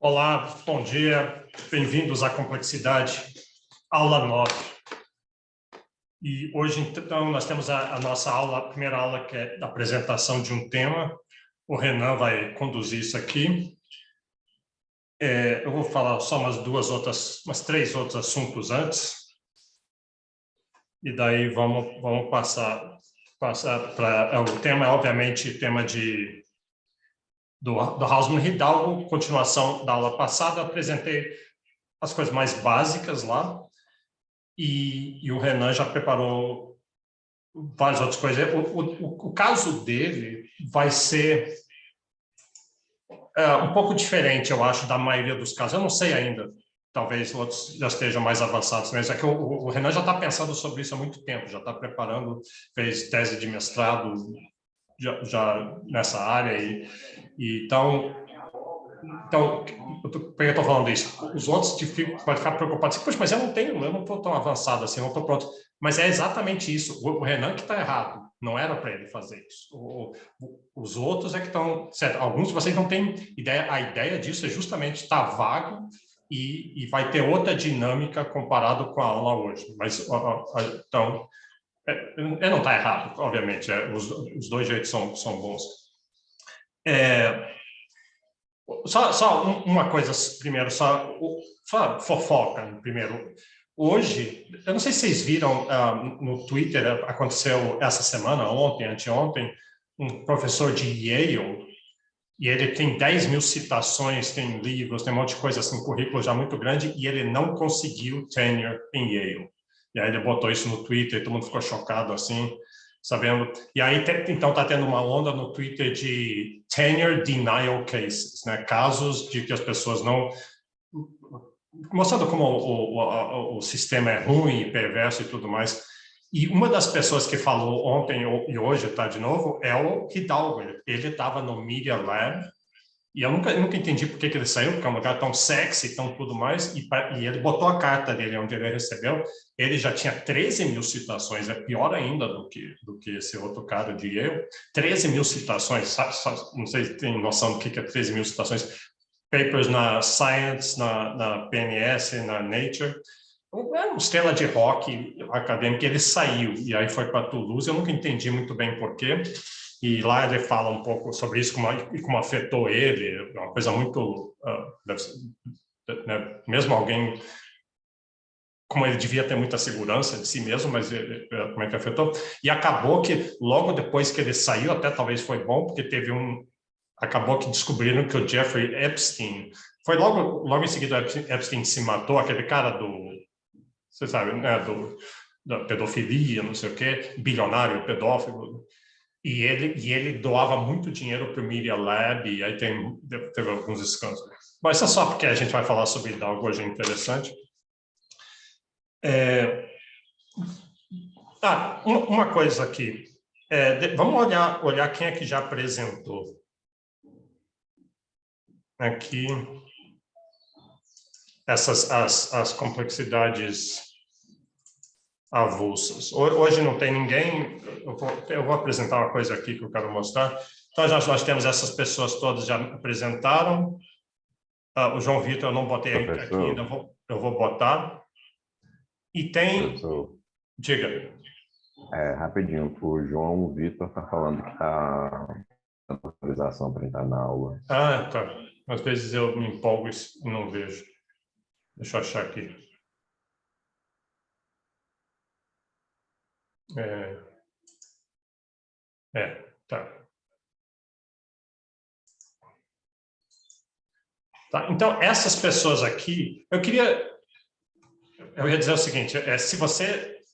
Olá, bom dia, bem-vindos à Complexidade, aula 9. E hoje, então, nós temos a nossa aula, a primeira aula, que é a apresentação de um tema. O Renan vai conduzir isso aqui. Eu vou falar só umas três outros assuntos antes. E daí vamos passar para o tema, obviamente, tema do Hausmann Hidalgo, continuação da aula passada. Eu apresentei as coisas mais básicas lá, e o Renan já preparou várias outras coisas. O caso dele vai ser um pouco diferente, eu acho, da maioria dos casos. Eu não sei ainda, talvez outros já estejam mais avançados, mas é que o Renan já está pensando sobre isso há muito tempo, já está preparando, fez tese de mestrado já nessa área, então, por que eu estou falando isso? Os outros podem ficar preocupados. Poxa, mas eu não estou tão avançado assim, não estou pronto. Mas é exatamente isso. O Renan que está errado. Não era para ele fazer isso. Os outros é que estão... Certo? Alguns de vocês não têm ideia. A ideia disso é justamente estar vago e vai ter outra dinâmica comparado com a aula hoje. Mas, então, ele não está errado, obviamente. Os dois jeitos são bons. Só uma coisa primeiro, só fofoca primeiro. Hoje, eu não sei se vocês viram no Twitter, aconteceu essa semana, ontem, anteontem, um professor de Yale, e ele tem 10 mil citações, tem livros, tem um monte de coisa assim, currículo já muito grande, e ele não conseguiu tenure em Yale. E aí ele botou isso no Twitter, e todo mundo ficou chocado assim, sabendo. E aí, então, está tendo uma onda no Twitter de tenure denial cases, né? Casos de que as pessoas não... Mostrando como o sistema é ruim e perverso e tudo mais. E uma das pessoas que falou ontem e hoje está de novo é o Hidalgo. Ele estava no Media Lab, e eu nunca entendi por que ele saiu, porque é um lugar tão sexy, tão tudo mais, e ele botou a carta dele onde ele recebeu, ele já tinha 13 mil citações, é pior ainda do que esse outro cara de Yale. 13 mil citações, sabe, não sei se tem noção do que é 13 mil citações, papers na Science, na PNS, na Nature, uma estrela de rock acadêmica, ele saiu, e aí foi para Toulouse, eu nunca entendi muito bem por quê. E lá ele fala um pouco sobre isso, como afetou ele, uma coisa muito... mesmo alguém... Como ele devia ter muita segurança de si mesmo, mas como é que afetou? E acabou que, logo depois que ele saiu, até talvez foi bom, porque acabou que descobriram que o Jeffrey Epstein... Foi logo em seguida Epstein se matou, aquele cara você sabe, né, da pedofilia, não sei o quê, bilionário, pedófilo... E ele doava muito dinheiro para o Media Lab, e aí teve alguns escândalos. Mas isso é só porque a gente vai falar sobre algo hoje interessante. Uma coisa aqui. Vamos olhar quem é que já apresentou. Aqui, as complexidades avulsas. Hoje não tem ninguém, eu vou apresentar uma coisa aqui que eu quero mostrar. Então, nós temos essas pessoas todas já apresentaram. O João Vitor eu não botei aqui ainda, eu vou botar. E tem... Professor, diga. Rapidinho, o João Vitor está falando que está dando autorização para entrar na aula. Tá. Às vezes eu me empolgo e não vejo. Deixa eu achar aqui. Tá. Tá. Então, essas pessoas aqui, eu ia dizer o seguinte, se você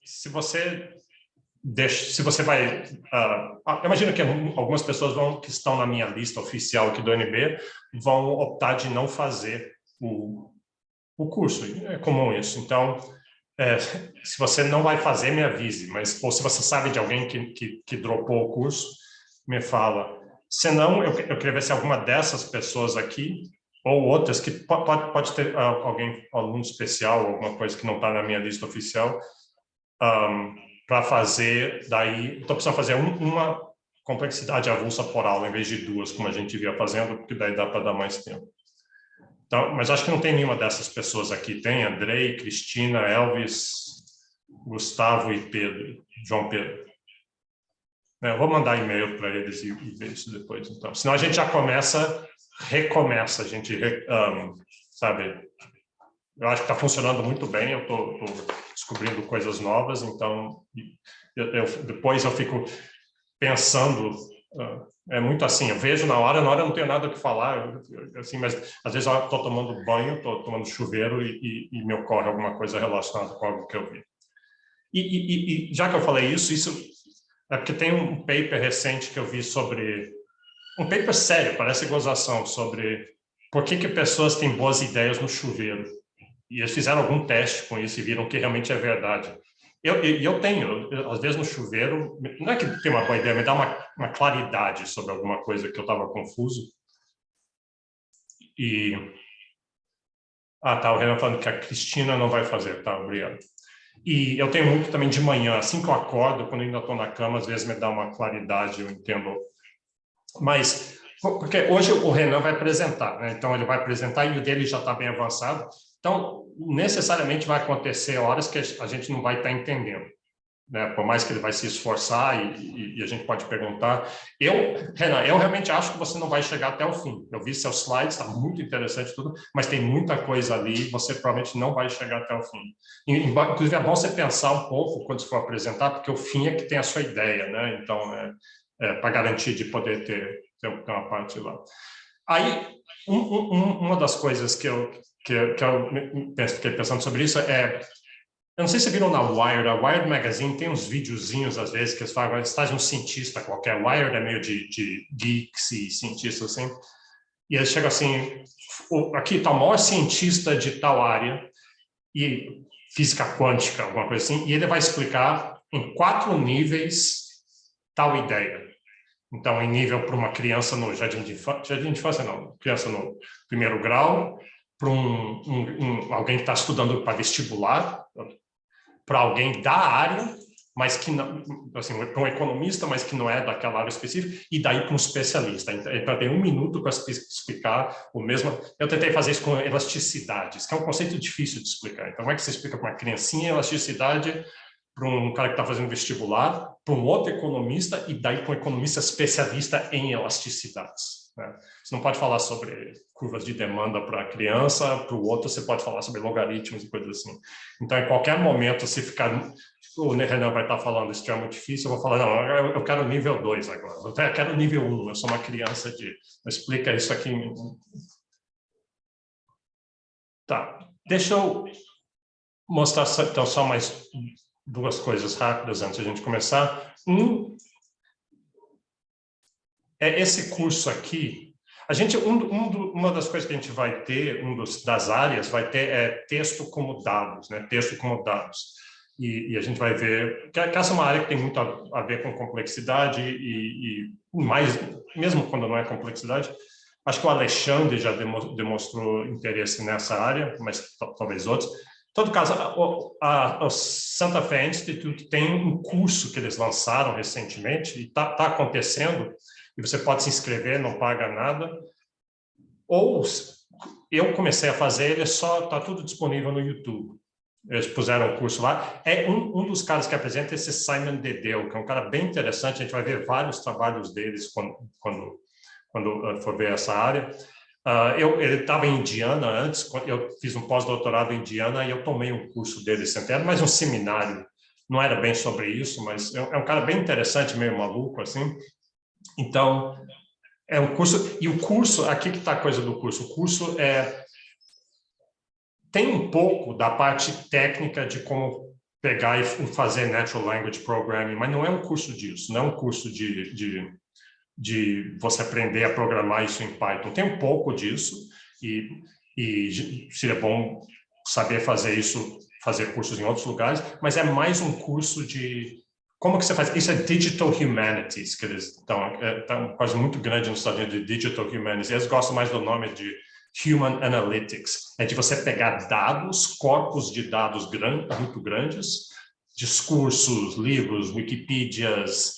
vai... eu imagino que algumas pessoas que estão na minha lista oficial aqui do UNB vão optar de não fazer o curso. É comum isso. Então, se você não vai fazer, me avise. Ou se você sabe de alguém que dropou o curso, me fala. Senão, eu queria ver se alguma dessas pessoas aqui, ou outras, que pode ter aluno especial, alguma coisa que não está na minha lista oficial, para fazer, daí, estou precisando fazer uma complexidade avulsa por aula, em vez de duas, como a gente via fazendo, porque daí dá para dar mais tempo. Então, mas acho que não tem nenhuma dessas pessoas aqui. Tem Andrei, Cristina, Elvis, Gustavo e Pedro, João Pedro. Eu vou mandar e-mail para eles e ver isso depois, então. Senão a gente já recomeça, a gente, sabe? Eu acho que está funcionando muito bem, eu estou descobrindo coisas novas, então depois eu fico pensando, é muito assim, eu vejo na hora eu não tenho nada o que falar, assim, mas às vezes eu estou tomando banho, estou tomando chuveiro e me ocorre alguma coisa relacionada com algo que eu vi. E já que eu falei isso é porque tem um paper recente que eu vi sobre, um paper sério, parece gozação, sobre por que pessoas têm boas ideias no chuveiro. E eles fizeram algum teste com isso e viram que realmente é verdade. Eu tenho, às vezes no chuveiro, não é que tem uma boa ideia, me dá uma claridade sobre alguma coisa que eu estava confuso. Tá, o Renan falando que a Cristina não vai fazer, tá, obrigado. E eu tenho muito também de manhã, assim que eu acordo, quando eu ainda estou na cama, às vezes me dá uma claridade, eu entendo. Mas, porque hoje o Renan vai apresentar, né? Então ele vai apresentar e o dele já está bem avançado. Então, necessariamente vai acontecer horas que a gente não vai estar entendendo, né? Por mais que ele vai se esforçar e a gente pode perguntar. Renan, eu realmente acho que você não vai chegar até o fim. Eu vi seus slides, está muito interessante tudo, mas tem muita coisa ali, você provavelmente não vai chegar até o fim. Inclusive, é bom você pensar um pouco quando você for apresentar, porque o fim é que tem a sua ideia, né? Então, para garantir de poder ter uma parte lá. Aí, uma das coisas que eu fiquei pensando sobre isso eu não sei se você viram na Wired, a Wired Magazine tem uns videozinhos, às vezes, que eles falam, está de um cientista qualquer, Wired é meio de geeks e cientistas, assim, e eles chegam assim, aqui está o maior cientista de tal área, e física quântica, alguma coisa assim, e ele vai explicar em 4 níveis tal ideia. Então, em nível para uma criança no jardim de infância não, criança no primeiro grau, para alguém que está estudando para vestibular, para alguém da área, mas que não, assim, para um economista, mas que não é daquela área específica, e daí para um especialista. Então, tem 1 minuto para explicar o mesmo. Eu tentei fazer isso com elasticidades, que é um conceito difícil de explicar. Então, como é que você explica para uma criancinha elasticidade, para um cara que está fazendo vestibular, para um outro economista, e daí para um economista especialista em elasticidades, né? Você não pode falar sobre curvas de demanda para a criança, para o outro você pode falar sobre logaritmos e coisas assim. Então, em qualquer momento, se ficar... O Renan vai estar falando, isso é muito difícil, eu vou falar, não, eu quero nível 2 agora, eu quero nível 1, eu sou uma criança de... Explica isso aqui. Tá, deixa eu mostrar então só mais 2 coisas rápidas antes de a gente começar. É esse curso aqui. A gente, uma das coisas que a gente vai ter, das áreas, vai ter texto como dados, né? Texto como dados. E a gente vai ver que essa é uma área que tem muito a ver com complexidade e mais, mesmo quando não é complexidade. Acho que o Alexandre já demonstrou interesse nessa área, mas talvez outros. Em todo caso, o Santa Fe Institute tem um curso que eles lançaram recentemente e está acontecendo, e você pode se inscrever, não paga nada. Ou eu comecei a fazer, ele está tudo disponível no YouTube. Eles puseram o curso lá. Um dos caras que apresenta é esse Simon Dedeu, que é um cara bem interessante, a gente vai ver vários trabalhos deles quando for ver essa área. Ele estava em Indiana antes, eu fiz um pós-doutorado em Indiana e eu tomei um curso dele, era mais um seminário, não era bem sobre isso, mas é um cara bem interessante, meio maluco, assim. Então, é um curso, e o curso, aqui que está a coisa do curso, o curso tem um pouco da parte técnica de como pegar e fazer Natural Language Programming, mas não é um curso disso, não é um curso de você aprender a programar isso em Python. Tem um pouco disso, e seria bom saber fazer isso, fazer cursos em outros lugares, mas é mais um curso de como que você faz. Isso é Digital Humanities, que eles estão quase muito grande nos Estados Unidos, de Digital Humanities. Eles gostam mais do nome de Human Analytics, é de você pegar dados, corpos de dados muito grandes, discursos, livros, Wikipedias,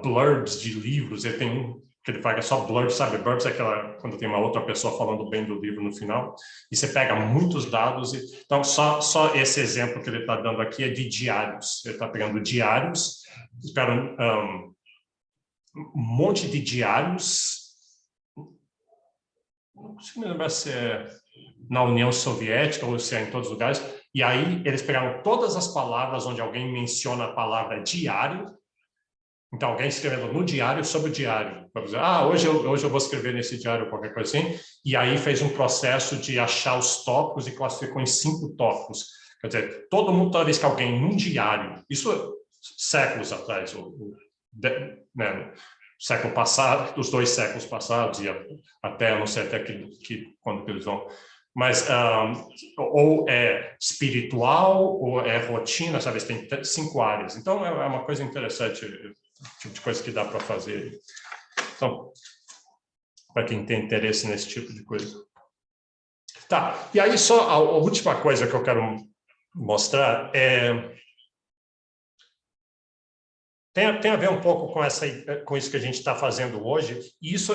blurbs de livros. Ele tem que ele paga só blurbs, sabe? Blurbs é aquela, quando tem uma outra pessoa falando bem do livro no final, e você pega muitos dados. Então, só esse exemplo que ele está dando aqui é de diários. Ele está pegando diários, espera um monte de diários. Não consigo me lembrar se é na União Soviética ou se é em todos os lugares. E aí, eles pegaram todas as palavras onde alguém menciona a palavra diário. Então, alguém escrevendo no diário sobre o diário. Para dizer, hoje eu vou escrever nesse diário, qualquer coisa assim. E aí fez um processo de achar os tópicos e classificou em 5 tópicos. Quer dizer, todo mundo, toda vez que alguém num diário, isso séculos atrás, né, século passado, os 2 séculos passados, e até, não sei até quando eles vão... Mas ou é espiritual, ou é rotina, sabe? Tem 5 áreas. Então, é uma coisa interessante, tipo de coisa que dá para fazer. Então, para quem tem interesse nesse tipo de coisa. Tá, e aí só a última coisa que eu quero mostrar tem a ver um pouco com isso que a gente está fazendo hoje. E isso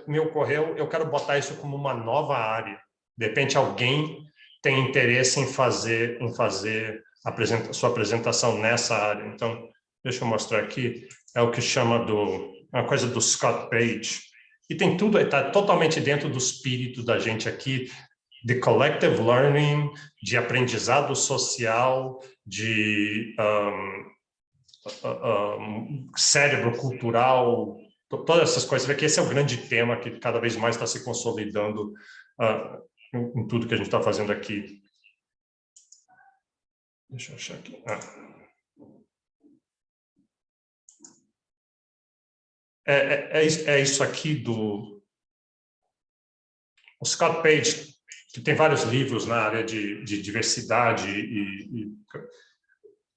me ocorreu, eu quero botar isso como uma nova área. De repente, alguém tem interesse em fazer sua apresentação nessa área. Então, deixa eu mostrar aqui. É o que chama uma coisa do Scott Page. E tem tudo, está totalmente dentro do espírito da gente aqui, de collective learning, de aprendizado social, de cérebro cultural, todas essas coisas. Você vê que esse é o grande tema que cada vez mais está se consolidando em tudo que a gente está fazendo aqui. Deixa eu achar aqui. É isso aqui o Scott Page, que tem vários livros na área de diversidade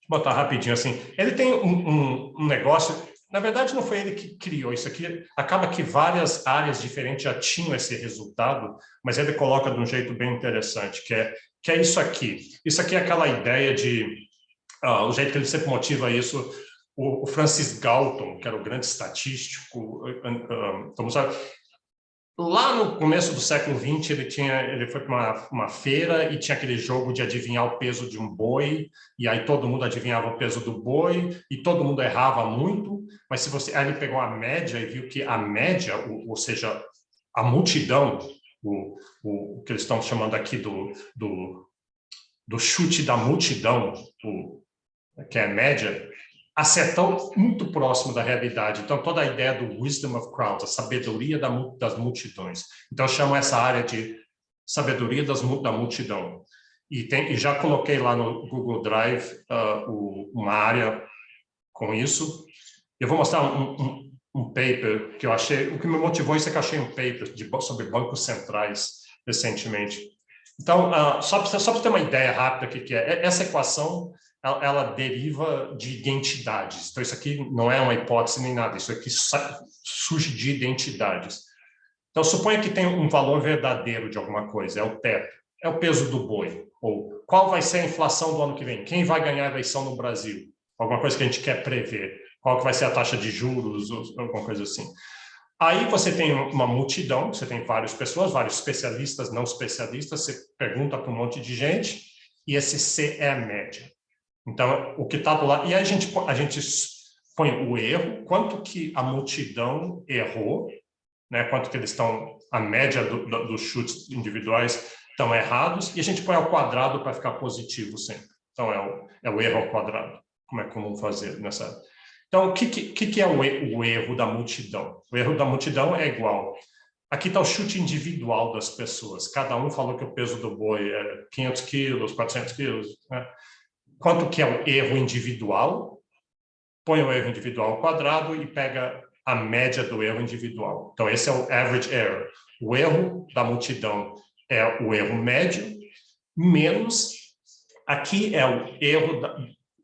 Vou botar rapidinho assim. Ele tem um negócio... Na verdade, não foi ele que criou isso aqui. Acaba que várias áreas diferentes já tinham esse resultado, mas ele coloca de um jeito bem interessante, que é isso aqui. Isso aqui é aquela ideia de... o jeito que ele sempre motiva isso, o Francis Galton, que era o grande estatístico, lá no começo do século XX, ele foi para uma feira e tinha aquele jogo de adivinhar o peso de um boi, e aí todo mundo adivinhava o peso do boi, e todo mundo errava muito, mas aí ele pegou a média e viu que a média, ou seja, a multidão, o que eles estão chamando aqui do chute da multidão, que é a média, acertou muito próximo da realidade. Então, toda a ideia do wisdom of crowds, a sabedoria das multidões. Então, eu chamo essa área de sabedoria da multidão. E já coloquei lá no Google Drive uma área com isso. Eu vou mostrar um paper que eu achei... O que me motivou isso é que eu achei um paper sobre bancos centrais recentemente. Então, só para ter uma ideia rápida do que é. Essa equação... ela deriva de identidades. Então, isso aqui não é uma hipótese nem nada, isso aqui surge de identidades. Então, suponha que tem um valor verdadeiro de alguma coisa, é o teto, é o peso do boi, ou qual vai ser a inflação do ano que vem, quem vai ganhar a eleição no Brasil, alguma coisa que a gente quer prever, qual que vai ser a taxa de juros, ou alguma coisa assim. Aí você tem uma multidão, você tem várias pessoas, vários especialistas, não especialistas, você pergunta para um monte de gente, e esse C é a média. Então, o que está do lado... E aí a gente põe o erro, quanto que a multidão errou, né? Quanto que eles estão... A média dos chutes individuais estão errados, e a gente põe ao quadrado para ficar positivo sempre. Então, é o erro ao quadrado, como é comum fazer nessa... Então, o que é o erro da multidão? O erro da multidão é igual... Aqui está o chute individual das pessoas. Cada um falou que o peso do boi é 500 quilos, 400 quilos, né? Quanto que é o erro individual, põe o erro individual ao quadrado e pega a média do erro individual. Então, esse é o average error. O erro da multidão é o erro médio, menos, aqui é o erro,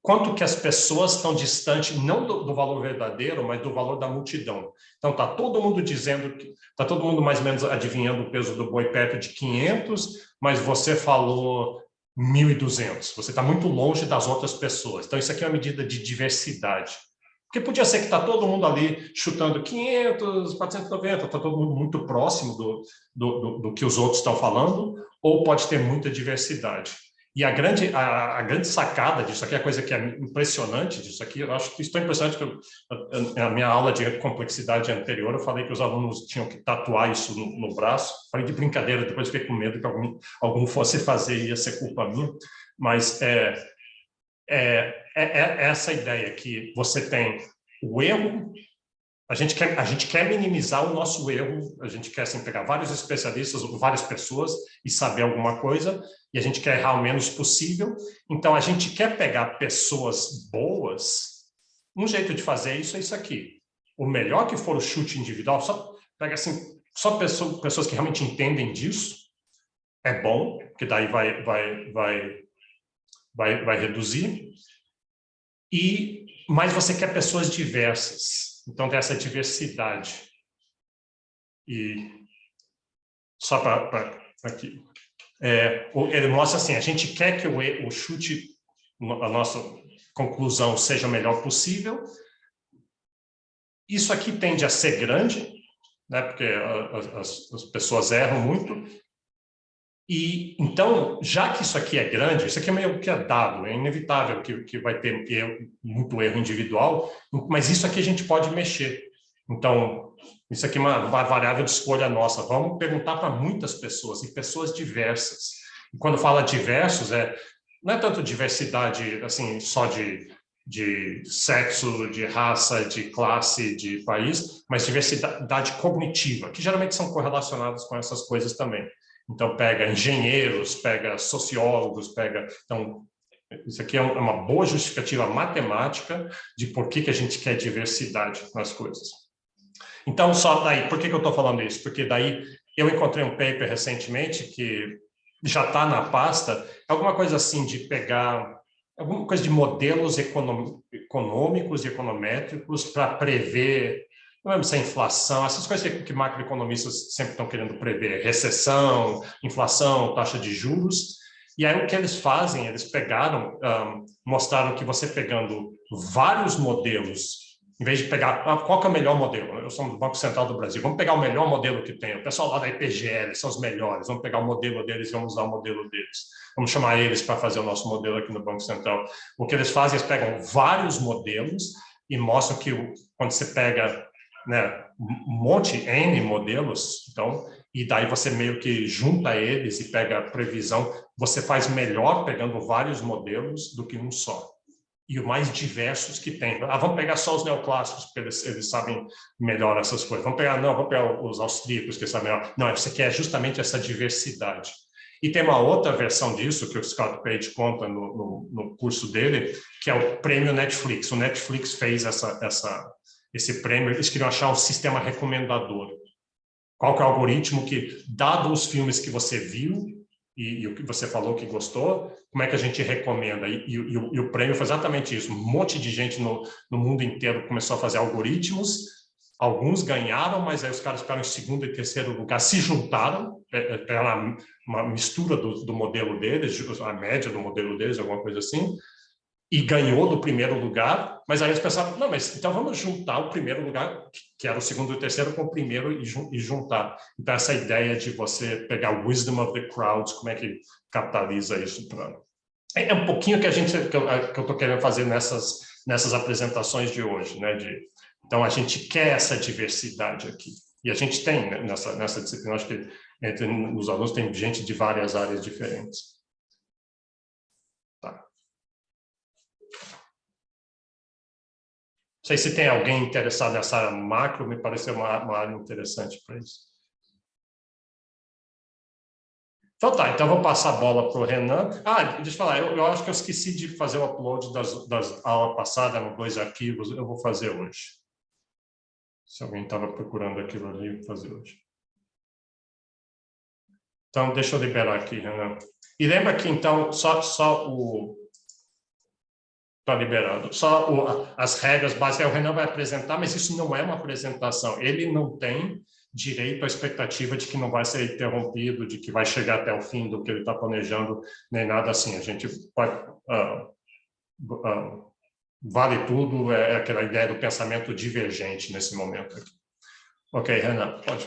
quanto que as pessoas estão distantes, não do valor verdadeiro, mas do valor da multidão. Então, está todo mundo dizendo, está todo mundo mais ou menos adivinhando o peso do boi perto de 500, mas você falou 1.200. Você está muito longe das outras pessoas. Então, isso aqui é uma medida de diversidade. Porque podia ser que está todo mundo ali chutando 500, 490, está todo mundo muito próximo do que os outros estão falando, ou pode ter muita diversidade. E a grande sacada disso aqui, a coisa que é impressionante disso aqui, eu acho que isso é impressionante, que na minha aula de complexidade anterior, eu falei que os alunos tinham que tatuar isso no braço. Falei de brincadeira, depois fiquei com medo que algum fosse fazer e ia ser culpa minha. Mas é essa ideia que você tem o erro. A gente quer minimizar o nosso erro, a gente quer assim, pegar vários especialistas, várias pessoas e saber alguma coisa, e a gente quer errar o menos possível. Então, a gente quer pegar pessoas boas. Um jeito de fazer isso é isso aqui. O melhor que for o chute individual, só pega assim, só pessoas que realmente entendem disso, é bom, porque daí vai reduzir. Mas você quer pessoas diversas. Então, tem essa diversidade. E só para aqui. Ele mostra assim, a gente quer que o chute, a nossa conclusão, seja o melhor possível. Isso aqui tende a ser grande, né, porque as pessoas erram muito. E, então, já que isso aqui é grande, isso aqui é meio que é dado, é inevitável que vai ter muito erro individual, mas isso aqui a gente pode mexer. Então, isso aqui é uma variável de escolha nossa. Vamos perguntar para muitas pessoas, e pessoas diversas. E quando fala diversos, não é tanto diversidade assim, só de sexo, de raça, de classe, de país, mas diversidade cognitiva, que geralmente são correlacionadas com essas coisas também. Então, pega engenheiros, pega sociólogos, Então, isso aqui é uma boa justificativa matemática de por que a gente quer diversidade nas coisas. Então, só daí, por que eu estou falando isso? Porque daí eu encontrei um paper recentemente que já está na pasta, alguma coisa assim de pegar alguma coisa de modelos econômicos e econométricos para prever, não lembro se é inflação, essas coisas que macroeconomistas sempre estão querendo prever, recessão, inflação, taxa de juros. E aí o que eles fazem, eles pegaram, mostraram que você pegando vários modelos, em vez de pegar, qual que é o melhor modelo? Eu sou do Banco Central do Brasil, vamos pegar o melhor modelo que tem. O pessoal lá da IPGL são os melhores, vamos pegar o modelo deles e vamos usar o modelo deles. Vamos chamar eles para fazer o nosso modelo aqui no Banco Central. O que eles fazem, eles pegam vários modelos e mostram que quando você pega, né, um monte, N modelos, então, e daí você meio que junta eles e pega a previsão, você faz melhor pegando vários modelos do que um só. E os mais diversos que tem. Vamos pegar só os neoclássicos, porque eles sabem melhor essas coisas. Vamos pegar os austríacos, que sabem melhor. Não, você quer justamente essa diversidade. E tem uma outra versão disso, que o Scott Page conta no curso dele, que é o prêmio Netflix. O Netflix fez esse prêmio, eles queriam achar um sistema recomendador. Qual que é o algoritmo que, dado os filmes que você viu, e o que você falou que gostou, como é que a gente recomenda? E o prêmio foi exatamente isso. Um monte de gente no mundo inteiro começou a fazer algoritmos, alguns ganharam, mas aí os caras ficaram em segundo e terceiro lugar, se juntaram, era uma mistura do modelo deles, a média do modelo deles, alguma coisa assim, e ganhou do primeiro lugar, mas aí eles pensaram, não, mas então vamos juntar o primeiro lugar, que era o segundo e o terceiro, com o primeiro e juntar. Então, essa ideia de você pegar o wisdom of the crowds, como é que capitaliza isso? É um pouquinho que eu estou querendo fazer nessas apresentações de hoje, né? Então, a gente quer essa diversidade aqui. E a gente tem, né, nessa disciplina, acho que entre os alunos tem gente de várias áreas diferentes. Não sei se tem alguém interessado nessa área macro, me pareceu uma área interessante para isso. Então tá, então vou passar a bola para o Renan. Deixa eu falar, eu acho que eu esqueci de fazer o upload das aulas passadas, nos 2 arquivos, eu vou fazer hoje. Se alguém estava procurando aquilo ali, vou fazer hoje. Então, deixa eu liberar aqui, Renan. E lembra que, então, só o... Está liberado. Só as regras básicas, o Renan vai apresentar, mas isso não é uma apresentação. Ele não tem direito à expectativa de que não vai ser interrompido, de que vai chegar até o fim do que ele está planejando, nem nada assim. A gente pode... vale tudo, é aquela ideia do pensamento divergente nesse momento aqui. Ok, Renan, pode.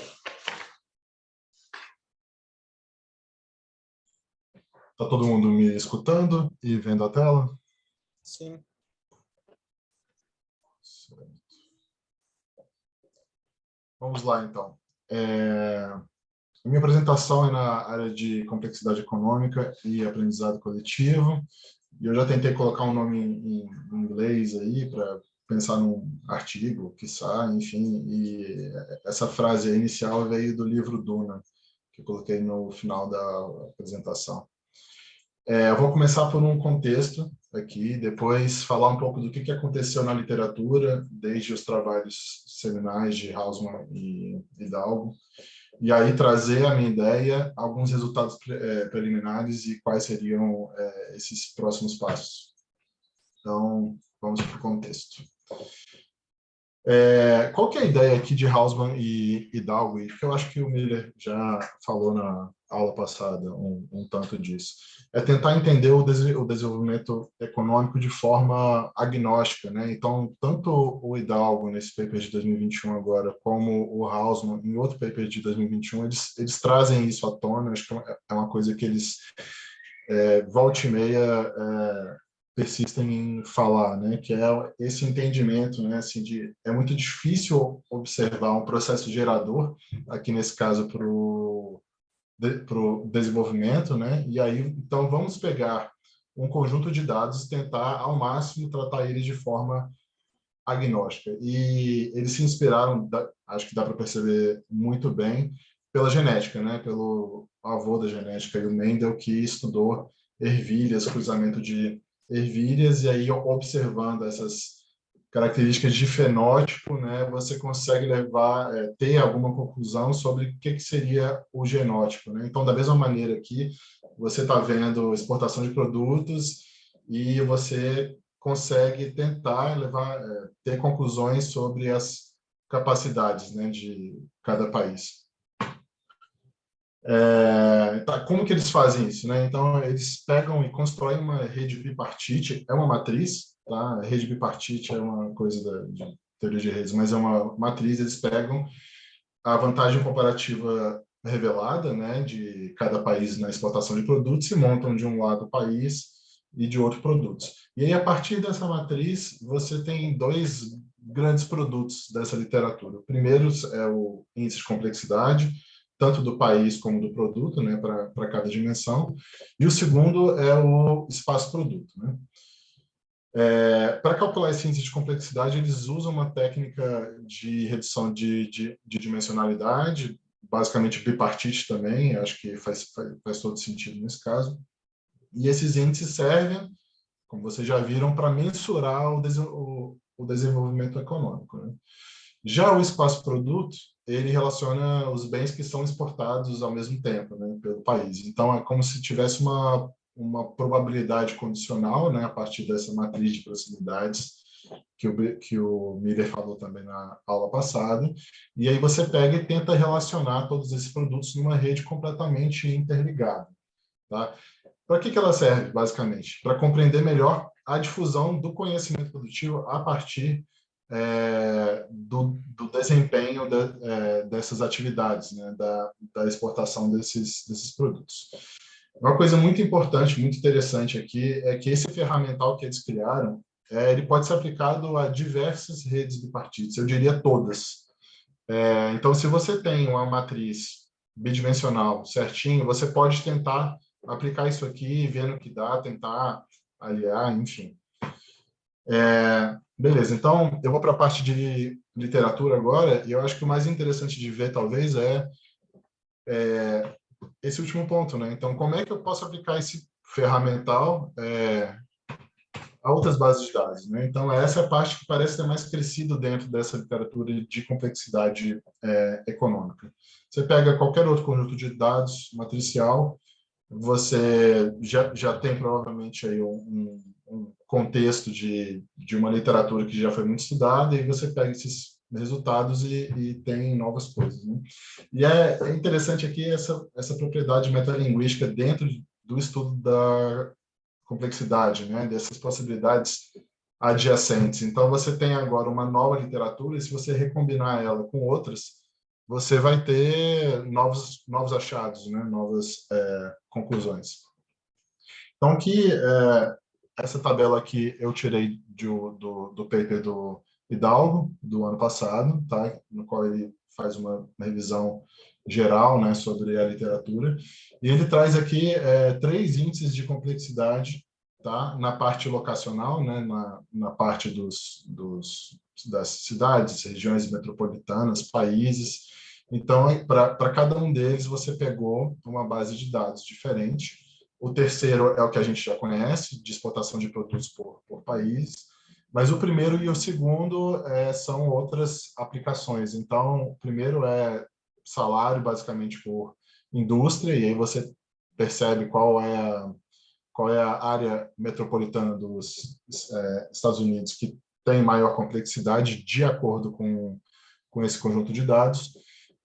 Está todo mundo me escutando e vendo a tela? Sim. Certo. Vamos lá, então. A minha apresentação é na área de complexidade econômica e aprendizado coletivo. E eu já tentei colocar um nome em inglês aí para pensar num artigo, quiçá, enfim. E essa frase inicial veio do livro Duna, que eu coloquei no final da apresentação. Eu vou começar por um contexto aqui, depois falar um pouco do que aconteceu na literatura, desde os trabalhos seminais de Hausmann e Hidalgo, e aí trazer a minha ideia, alguns resultados preliminares e quais seriam esses próximos passos. Então, vamos para o contexto. Qual que é a ideia aqui de Hausmann e Hidalgo? Porque eu acho que o Miller já falou na aula passada um tanto disso. É tentar entender o desenvolvimento econômico de forma agnóstica, né? Então, tanto o Hidalgo, nesse paper de 2021 agora, como o Hausmann, em outro paper de 2021, eles trazem isso à tona. Acho que é uma coisa que eles, volta e meia, persistem em falar, né, que é esse entendimento, né, assim, é muito difícil observar um processo gerador, aqui nesse caso para o desenvolvimento, né, e aí, então, vamos pegar um conjunto de dados e tentar, ao máximo, tratar eles de forma agnóstica. E eles se inspiraram, acho que dá para perceber muito bem, pela genética, né, pelo avô da genética, o Mendel, que estudou ervilhas, cruzamento de ervilhas, e aí observando essas características de fenótipo, né, você consegue ter alguma conclusão sobre o que seria o genótipo, né? Então, da mesma maneira que você está vendo exportação de produtos e você consegue tentar ter conclusões sobre as capacidades, né, de cada país. Como que eles fazem isso, né? Então, eles pegam e constroem uma rede bipartite, é uma matriz, tá? A rede bipartite é uma coisa de teoria de redes, mas é uma matriz, eles pegam a vantagem comparativa revelada, né, de cada país na exportação de produtos e montam de um lado o país e de outro produtos. E aí, a partir dessa matriz, você tem dois grandes produtos dessa literatura. O primeiro é o índice de complexidade, tanto do país como do produto, né, para cada dimensão. E o segundo é o espaço-produto, né? Para calcular esse índice de complexidade, eles usam uma técnica de redução de dimensionalidade, basicamente bipartite também, acho que faz todo sentido nesse caso. E esses índices servem, como vocês já viram, para mensurar o desenvolvimento econômico, né? Já o espaço-produto, ele relaciona os bens que são exportados ao mesmo tempo, né, pelo país. Então, é como se tivesse uma probabilidade condicional, né, a partir dessa matriz de proximidades que o Miller falou também na aula passada. E aí você pega e tenta relacionar todos esses produtos numa rede completamente interligada, tá? Para que ela serve, basicamente? Para compreender melhor a difusão do conhecimento produtivo a partir do desempenho dessas atividades, né, da exportação desses produtos. Uma coisa muito importante, muito interessante aqui, é que esse ferramental que eles criaram, ele pode ser aplicado a diversas redes bipartites, eu diria todas. Então, se você tem uma matriz bidimensional certinho, você pode tentar aplicar isso aqui, ver no que dá, tentar aliar, enfim. Beleza, então eu vou para a parte de literatura agora, e eu acho que o mais interessante de ver, talvez, é esse último ponto, né? Então, como é que eu posso aplicar esse ferramental a outras bases de dados, né? Então, essa é a parte que parece ter mais crescido dentro dessa literatura de complexidade econômica. Você pega qualquer outro conjunto de dados matricial, você já tem provavelmente aí um contexto de uma literatura que já foi muito estudada, e você pega esses resultados e tem novas coisas, né? E é interessante aqui essa propriedade metalinguística dentro do estudo da complexidade, né? Dessas possibilidades adjacentes. Então, você tem agora uma nova literatura, e se você recombinar ela com outras, você vai ter novos achados, né? Novas conclusões. Então, essa tabela aqui eu tirei do paper do Hidalgo, do ano passado, tá? No qual ele faz uma revisão geral, né, sobre a literatura. E ele traz aqui 3 índices de complexidade, tá? Na parte locacional, né, na parte das cidades, regiões metropolitanas, países. Então, para cada um deles, você pegou uma base de dados diferente. O terceiro é o que a gente já conhece, de exportação de produtos por país. Mas o primeiro e o segundo são outras aplicações. Então, o primeiro é salário, basicamente, por indústria, e aí você percebe qual é a área metropolitana dos Estados Unidos que tem maior complexidade de acordo com esse conjunto de dados.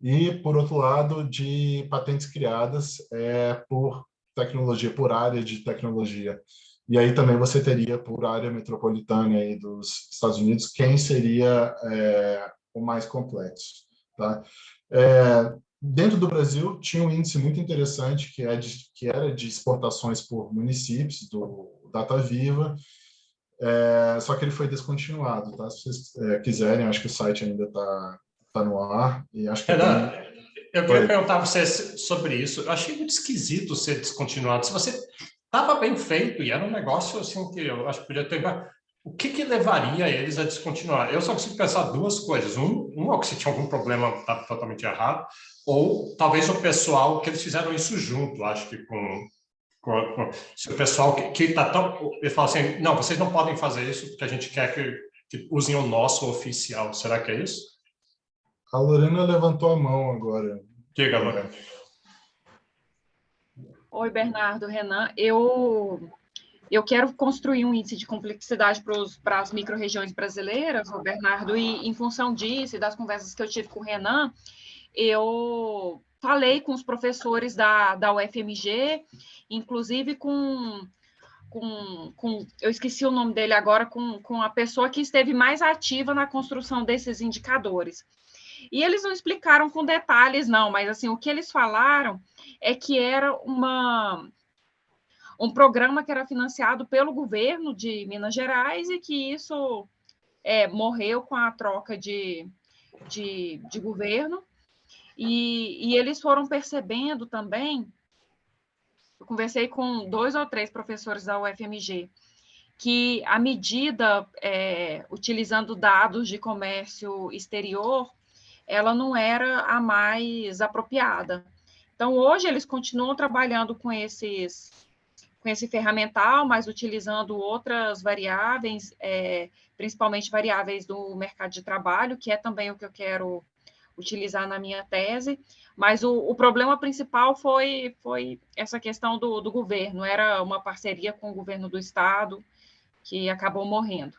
E, por outro lado, de patentes criadas por tecnologia, por área de tecnologia. E aí também você teria, por área metropolitana aí dos Estados Unidos, quem seria o mais complexo. Tá? Dentro do Brasil, tinha um índice muito interessante que era de exportações por municípios, do DataViva, só que ele foi descontinuado. Tá? Se vocês quiserem, acho que o site ainda está no ar. E acho que Renan, eu queria Oi. perguntar a você sobre isso. Eu achei muito esquisito ser descontinuado. Se você estava bem feito e era um negócio assim que eu acho que podia ter. O que levaria eles a descontinuar? Eu só consigo pensar 2 coisas. Um é que se tinha algum problema estava totalmente errado, ou talvez o pessoal que eles fizeram isso junto. Acho que se o pessoal que está tão. Ele fala assim: não, vocês não podem fazer isso porque a gente quer que usem o nosso oficial. Será que é isso? a Lorena levantou a mão agora. Diga, Lorena. Oi, Bernardo, Renan. Eu quero construir um índice de complexidade para as micro-regiões brasileiras, Bernardo, e em função disso e das conversas que eu tive com o Renan, eu falei com os professores da UFMG, inclusive eu esqueci o nome dele agora, com a pessoa que esteve mais ativa na construção desses indicadores. E eles não explicaram com detalhes, não, mas assim, o que eles falaram é que era um programa que era financiado pelo governo de Minas Gerais e que isso morreu com a troca de governo. E eles foram percebendo também, eu conversei com 2 ou 3 professores da UFMG, que a medida, utilizando dados de comércio exterior, ela não era a mais apropriada. Então, hoje, eles continuam trabalhando com esse ferramental, mas utilizando outras variáveis, principalmente variáveis do mercado de trabalho, que é também o que eu quero utilizar na minha tese, mas o problema principal foi essa questão do governo, era uma parceria com o governo do estado, que acabou morrendo.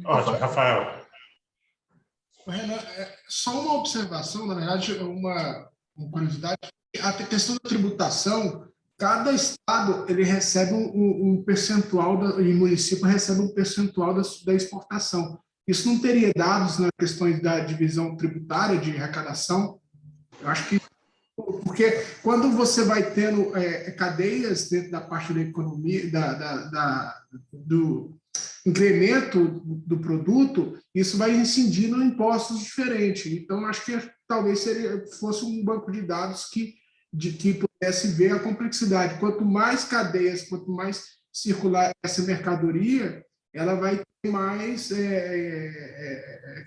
Ótimo, Rafael. Renan, só uma observação, na verdade, uma curiosidade. A questão da tributação, cada estado ele recebe um percentual, e município recebe um percentual da exportação. Isso não teria dados nas questões da divisão tributária de arrecadação? Eu acho que porque quando você vai tendo cadeias dentro da parte da economia, do incremento do produto, isso vai incidindo em impostos diferentes. Então, acho que talvez fosse um banco de dados que pudesse ver a complexidade. Quanto mais cadeias, quanto mais circular essa mercadoria, ela vai ter mais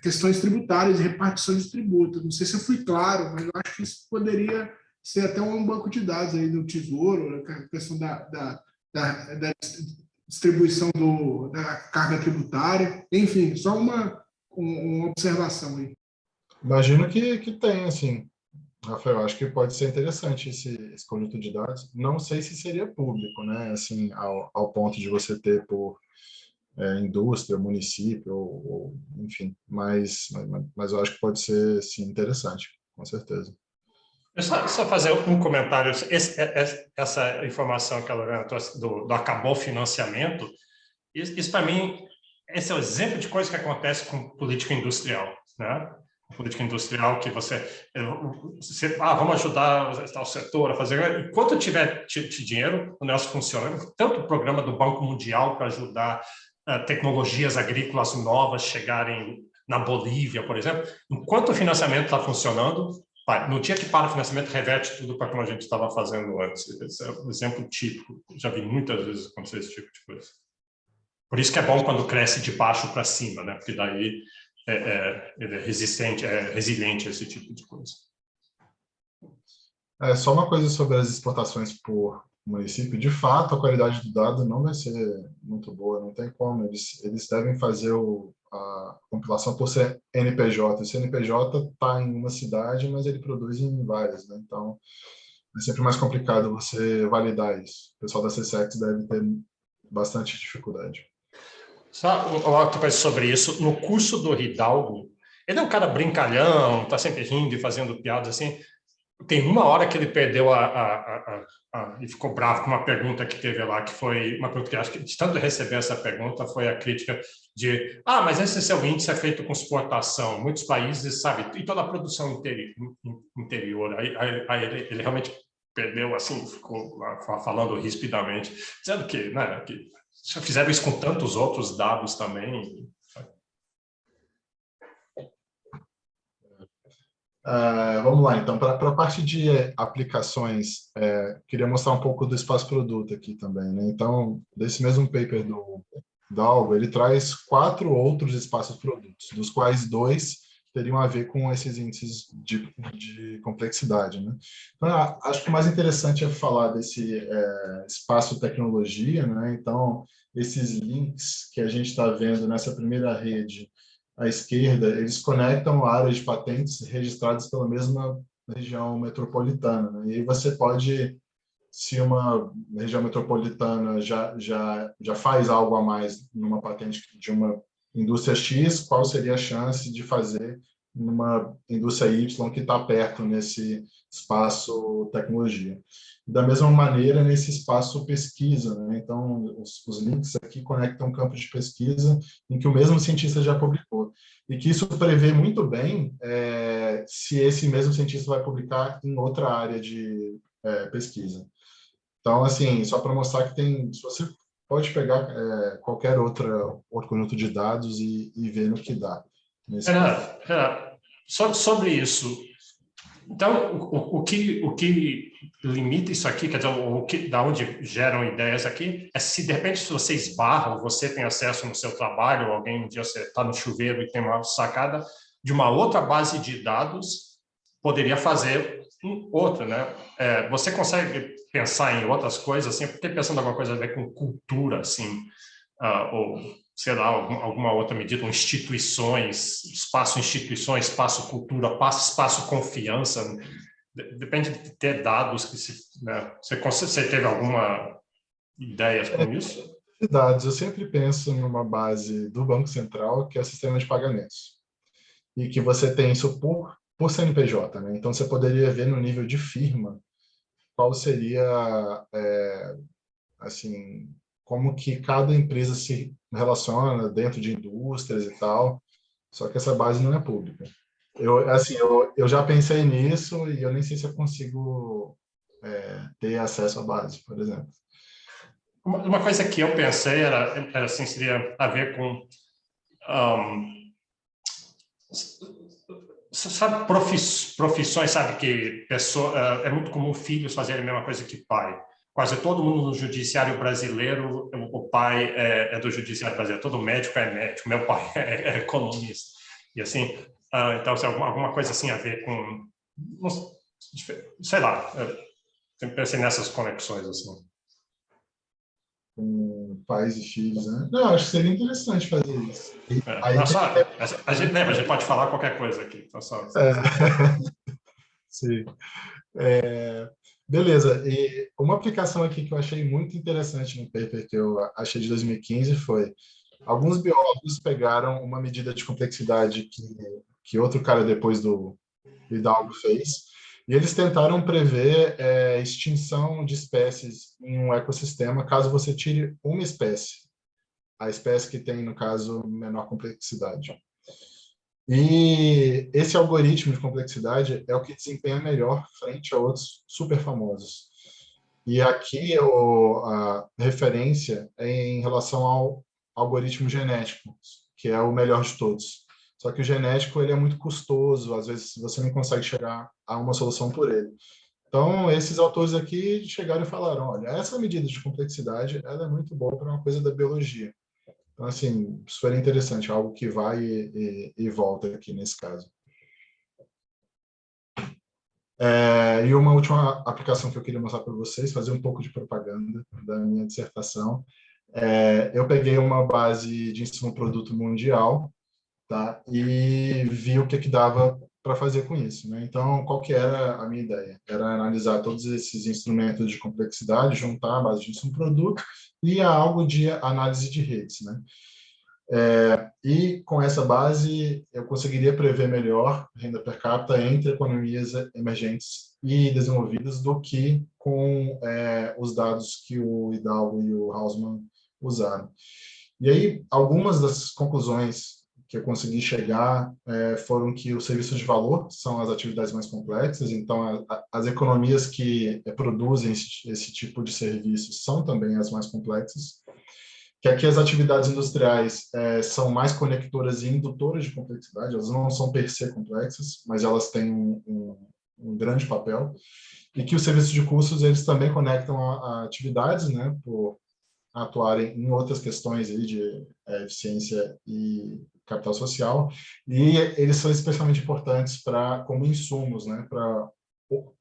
questões tributárias, repartições de tributos. Não sei se eu fui claro, mas eu acho que isso poderia ser até um banco de dados aí do Tesouro, a questão da distribuição da carga tributária. Enfim, só uma observação aí. Imagino que tem, assim, Rafael, acho que pode ser interessante esse conjunto de dados. Não sei se seria público, né? Assim, ao ponto de você ter por indústria, município, enfim, mas eu acho que pode ser, sim, interessante, com certeza. Só fazer um comentário. Essa informação que a Lorena trouxe do acabou o financiamento, isso para mim, esse é o exemplo de coisa que acontece com política industrial, né? Política industrial que vamos ajudar o setor a fazer. Enquanto tiver dinheiro, o negócio funciona. Tanto o programa do Banco Mundial para ajudar tecnologias agrícolas novas chegarem na Bolívia, por exemplo. Enquanto o financiamento está funcionando, no dia que para o financiamento, reverte tudo para como a gente estava fazendo antes. Esse é um exemplo típico. Já vi muitas vezes acontecer esse tipo de coisa. Por isso que é bom quando cresce de baixo para cima, né? Porque daí ele é resiliente a esse tipo de coisa. Só uma coisa sobre as exportações por município. De fato, a qualidade do dado não vai ser muito boa, não tem como. Eles devem fazer a compilação por CNPJ. O CNPJ está em uma cidade, mas ele produz em várias, né? Então, é sempre mais complicado você validar isso. O pessoal da CSEX deve ter bastante dificuldade. Só uma outra coisa sobre isso. No curso do Hidalgo, ele é um cara brincalhão, está sempre rindo e fazendo piadas assim. Tem uma hora que ele perdeu e ficou bravo com uma pergunta que teve lá, que foi uma pergunta que acho que de tanto receber essa pergunta foi a crítica de mas esse seu índice é feito com exportação. Muitos países, sabe, e toda a produção interior. Aí ele realmente perdeu, assim, ficou falando rispidamente, dizendo que, né, que já fizeram isso com tantos outros dados também. Vamos lá, então, para a parte de aplicações, queria mostrar um pouco do espaço-produto aqui também, né? Então, desse mesmo paper do Hidalgo, ele traz 4 outros espaços-produtos, dos quais 2 teriam a ver com esses índices de complexidade, né? Então, acho que o mais interessante é falar desse espaço-tecnologia, né? Então, esses links que a gente está vendo nessa primeira rede à esquerda, eles conectam áreas de patentes registradas pela mesma região metropolitana, né? E aí você pode, se uma região metropolitana já faz algo a mais numa patente de uma indústria X, qual seria a chance de fazer numa indústria Y que está perto nesse espaço tecnologia? Da mesma maneira, nesse espaço pesquisa, né? Então, os links aqui conectam campos de pesquisa em que o mesmo cientista já publicou. E que isso prevê muito bem se esse mesmo cientista vai publicar em outra área de pesquisa. Então, assim, só para mostrar que se você pode pegar qualquer outro conjunto de dados e ver no que dá. Sobre isso, então, o que limita isso aqui, quer dizer, da onde geram ideias aqui, é se de repente se você esbarra, ou você tem acesso no seu trabalho, alguém um dia você está no chuveiro e tem uma sacada de uma outra base de dados, poderia fazer outra, né? Você consegue pensar em outras coisas, assim, eu fiquei pensando em alguma coisa a ver com cultura, assim, ou sei lá, alguma outra medida, instituições, espaço cultura, espaço confiança, depende de ter dados que né? Você teve alguma ideia com isso? Dados, eu sempre penso numa base do Banco Central, que é o sistema de pagamentos, e que você tem isso por CNPJ, né? Então você poderia ver no nível de firma qual seria, assim, como que cada empresa se relaciona dentro de indústrias e tal, só que essa base não é pública. Eu já pensei nisso e eu nem sei se eu consigo ter acesso à base, por exemplo. Uma coisa que eu pensei era assim, seria a ver com sabe, profissões, sabe, que é muito comum filhos fazerem a mesma coisa que pai. Quase todo mundo no judiciário brasileiro, o pai é do judiciário brasileiro, todo médico é médico, meu pai é economista. E assim, então, alguma coisa assim a ver com, sei lá, sempre pensei nessas conexões, assim. Com pais e filhos, né? Não, acho que seria interessante fazer isso. A gente pode falar qualquer coisa aqui. Então Sim. Beleza. E uma aplicação aqui que eu achei muito interessante no paper que eu achei de 2015 foi alguns biólogos pegaram uma medida de complexidade que outro cara depois do Hidalgo fez E eles tentaram prever extinção de espécies em um ecossistema caso você tire uma espécie, a espécie que tem, no caso, menor complexidade. E esse algoritmo de complexidade é o que desempenha melhor frente a outros super famosos. E aqui a referência é em relação ao algoritmo genético, que é o melhor de todos. Só que o genético ele é muito custoso, às vezes você não consegue chegar a uma solução por ele. Então, esses autores aqui chegaram e falaram, olha, essa medida de complexidade ela é muito boa para uma coisa da biologia. Então, assim, super interessante, algo que vai e volta aqui nesse caso. E uma última aplicação que eu queria mostrar para vocês, fazer um pouco de propaganda da minha dissertação. Eu peguei uma base de ensino-produto mundial, tá? E vi o que dava para fazer com isso, né? Então, qual que era a minha ideia? Era analisar todos esses instrumentos de complexidade, juntar a base de ensino-produto e algo de análise de redes, né? E com essa base eu conseguiria prever melhor renda per capita entre economias emergentes e desenvolvidas do que com os dados que o Hidalgo e o Hausmann usaram. E aí, algumas das conclusões que eu consegui chegar foram que os serviços de valor são as atividades mais complexas, então as economias que produzem esse tipo de serviços são também as mais complexas, que aqui as atividades industriais são mais conectoras e indutoras de complexidade, elas não são per se complexas, mas elas têm um grande papel, e que os serviços de custos eles também conectam a atividades, né, por atuarem em outras questões aí de eficiência e capital social, e eles são especialmente importantes como insumos, né, para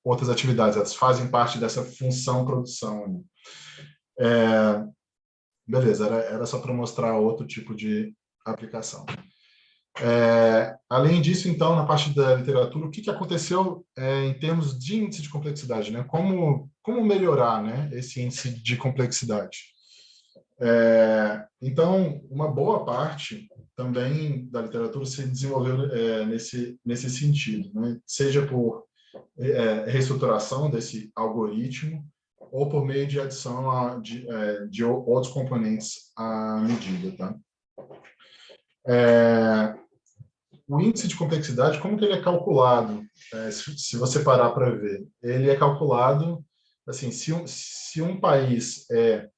outras atividades, elas fazem parte dessa função produção. Beleza, era só para mostrar outro tipo de aplicação. Além disso, então, na parte da literatura, o que aconteceu em termos de índice de complexidade, né? Como melhorar, né, esse índice de complexidade? Então, uma boa parte também da literatura se desenvolveu nesse sentido, né? Seja por reestruturação desse algoritmo ou por meio de adição de outros componentes à medida, tá? O índice de complexidade, como que ele é calculado? Se você parar para ver, ele é calculado assim, se um país é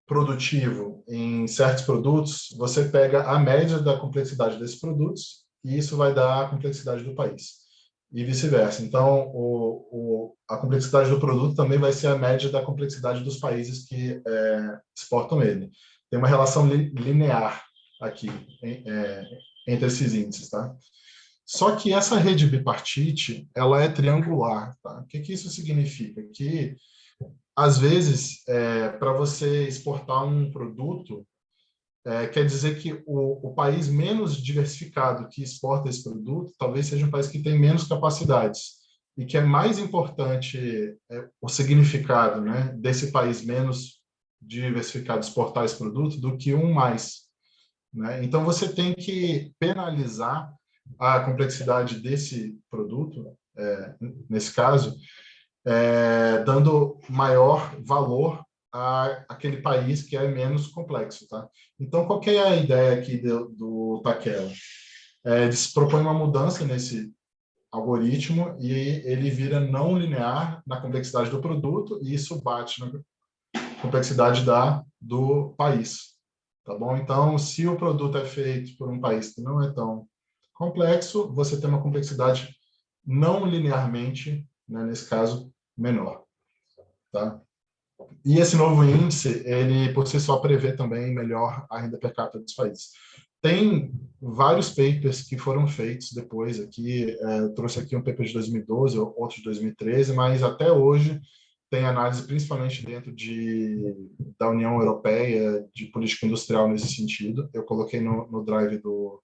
produtivo em certos produtos, você pega a média da complexidade desses produtos e isso vai dar a complexidade do país. E vice-versa. Então, a complexidade do produto também vai ser a média da complexidade dos países que exportam ele. Tem uma relação linear aqui entre esses índices, tá? Só que essa rede bipartite, ela é triangular, tá? O que isso significa? Que às vezes, para você exportar um produto, quer dizer que o país menos diversificado que exporta esse produto talvez seja um país que tem menos capacidades e que é mais importante o significado, né, desse país menos diversificado exportar esse produto do que um mais, né? Então, você tem que penalizar a complexidade desse produto, nesse caso, dando maior valor àquele país que é menos complexo, tá? Então, qual que é a ideia aqui do Takela? Eles propõem uma mudança nesse algoritmo e ele vira não linear na complexidade do produto e isso bate na complexidade do país, tá bom? Então, se o produto é feito por um país que não é tão complexo, você tem uma complexidade não linearmente, né, nesse caso, menor, tá? E esse novo índice, ele por si só prevê também melhor a renda per capita dos países. Tem vários papers que foram feitos depois aqui, trouxe aqui um paper de 2012, outro de 2013, mas até hoje tem análise principalmente dentro da União Europeia de política industrial nesse sentido. Eu coloquei no drive do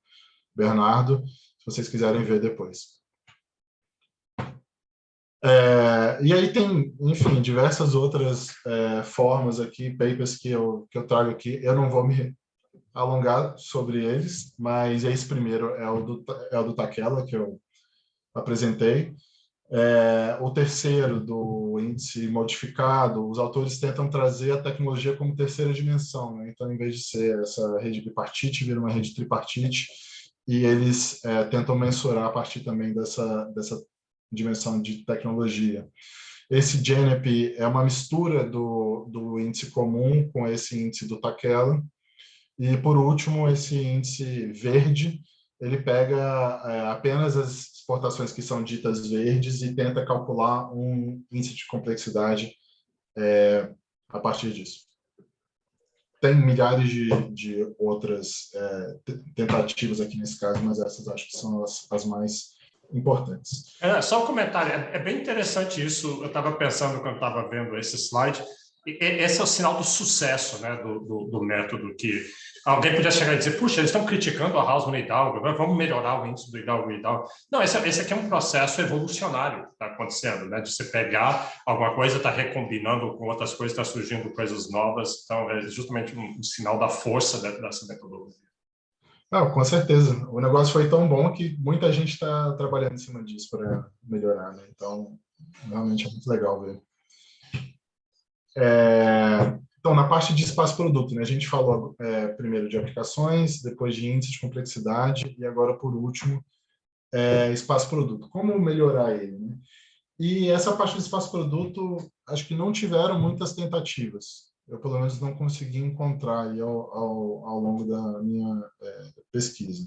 Bernardo, se vocês quiserem ver depois. E aí tem, enfim, diversas outras formas aqui, papers que eu trago aqui. Eu não vou me alongar sobre eles, mas esse primeiro é o do Takela, que eu apresentei. O terceiro, do índice modificado, os autores tentam trazer a tecnologia como terceira dimensão, né? Então, em vez de ser essa rede bipartite, vira uma rede tripartite, e eles tentam mensurar a partir também dessa dimensão de tecnologia. Esse GENEP é uma mistura do índice comum com esse índice do Takela. E, por último, esse índice verde, ele pega apenas as exportações que são ditas verdes e tenta calcular um índice de complexidade a partir disso. Tem milhares de outras tentativas aqui nesse caso, mas essas acho que são as mais importantes. Só um comentário, é bem interessante isso. Eu estava pensando quando estava vendo esse slide. Esse é o sinal do sucesso, né, do método, que alguém podia chegar e dizer, puxa, eles estão criticando a Hausmann e Hidalgo, vamos melhorar o índice do Hidalgo e Hidalgo. Não, esse aqui é um processo evolucionário que está acontecendo, né, de você pegar alguma coisa, está recombinando com outras coisas, está surgindo coisas novas. Então, é justamente um sinal da força dessa metodologia. Não, com certeza. O negócio foi tão bom que muita gente está trabalhando em cima disso para melhorar, né? Então, realmente é muito legal ver. Então, na parte de espaço-produto, né, a gente falou primeiro de aplicações, depois de índice de complexidade e agora, por último, espaço-produto. Como melhorar ele, né? E essa parte do espaço-produto, acho que não tiveram muitas tentativas. Eu, pelo menos, não consegui encontrar aí ao longo da minha pesquisa.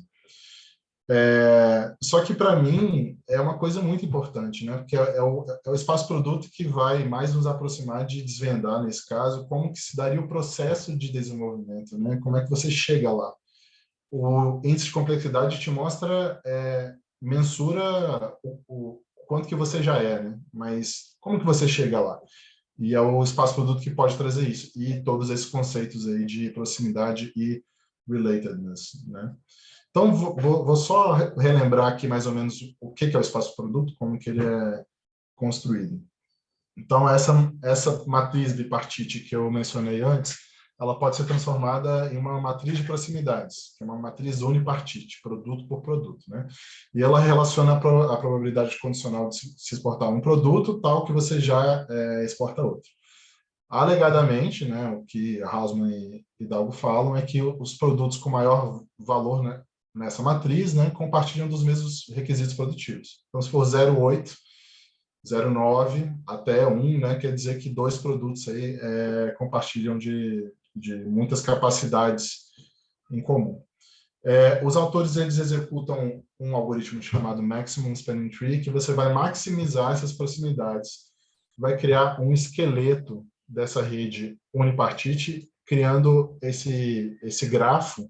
Só que, para mim, é uma coisa muito importante, né? Porque é o espaço-produto que vai mais nos aproximar de desvendar, nesse caso, como que se daria o processo de desenvolvimento, né? Como é que você chega lá. O índice de complexidade te mostra, mensura o quanto que você já né? Mas como que você chega lá? E é o espaço-produto que pode trazer isso. E todos esses conceitos aí de proximidade e relatedness, né? Então, vou só relembrar aqui mais ou menos o que é o espaço-produto, como que ele é construído. Então, essa matriz bipartite que eu mencionei antes, ela pode ser transformada em uma matriz de proximidades, que é uma matriz unipartite, produto por produto, né? E ela relaciona a probabilidade condicional de se exportar um produto tal que você já exporta outro. Alegadamente, né, o que Hausmann e Hidalgo falam é que os produtos com maior valor, né, nessa matriz, né, compartilham dos mesmos requisitos produtivos. Então, se for 0,8, 0,9 até 1, né, quer dizer que dois produtos aí compartilham de muitas capacidades em comum. Os autores eles executam um algoritmo chamado Maximum Spanning Tree, que você vai maximizar essas proximidades, vai criar um esqueleto dessa rede unipartite, criando esse grafo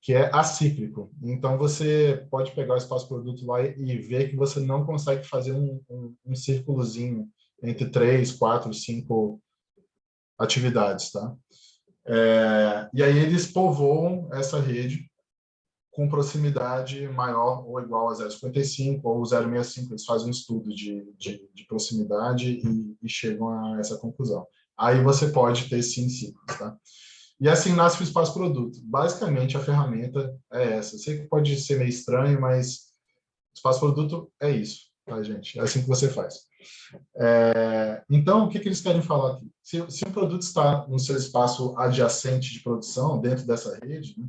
que é acíclico. Então, você pode pegar o espaço-produto lá e ver que você não consegue fazer um círculozinho entre 3, 4, 5 atividades, tá? E aí eles povoam essa rede com proximidade maior ou igual a 0,55 ou 0,65. Eles fazem um estudo de proximidade e chegam a essa conclusão. Aí você pode ter 5 ciclos, tá? E assim nasce o espaço-produto. Basicamente, a ferramenta é essa. Eu sei que pode ser meio estranho, mas espaço-produto é isso, tá, gente? É assim que você faz. Então, o que eles querem falar aqui? Se um produto está no seu espaço adjacente de produção, dentro dessa rede, né,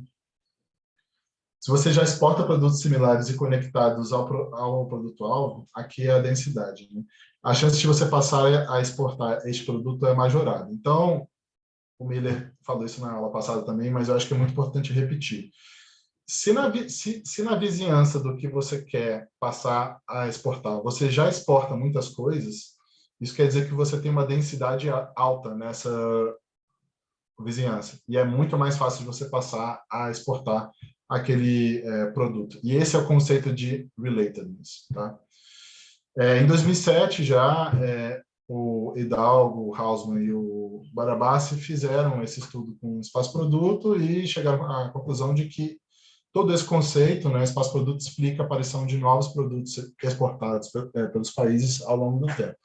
se você já exporta produtos similares e conectados ao produto-alvo, aqui é a densidade, né? A chance de você passar a exportar este produto é majorada. Então, o Miller falou isso na aula passada também, mas eu acho que é muito importante repetir. Se na vizinhança do que você quer passar a exportar, você já exporta muitas coisas, isso quer dizer que você tem uma densidade alta nessa vizinhança. E é muito mais fácil de você passar a exportar aquele produto. E esse é o conceito de relatedness, tá? Em 2007, já, o Hidalgo, o Hausmann e o Barabasi fizeram esse estudo com espaço-produto e chegaram à conclusão de que todo esse conceito, né, espaço-produto, explica a aparição de novos produtos exportados pelos países ao longo do tempo.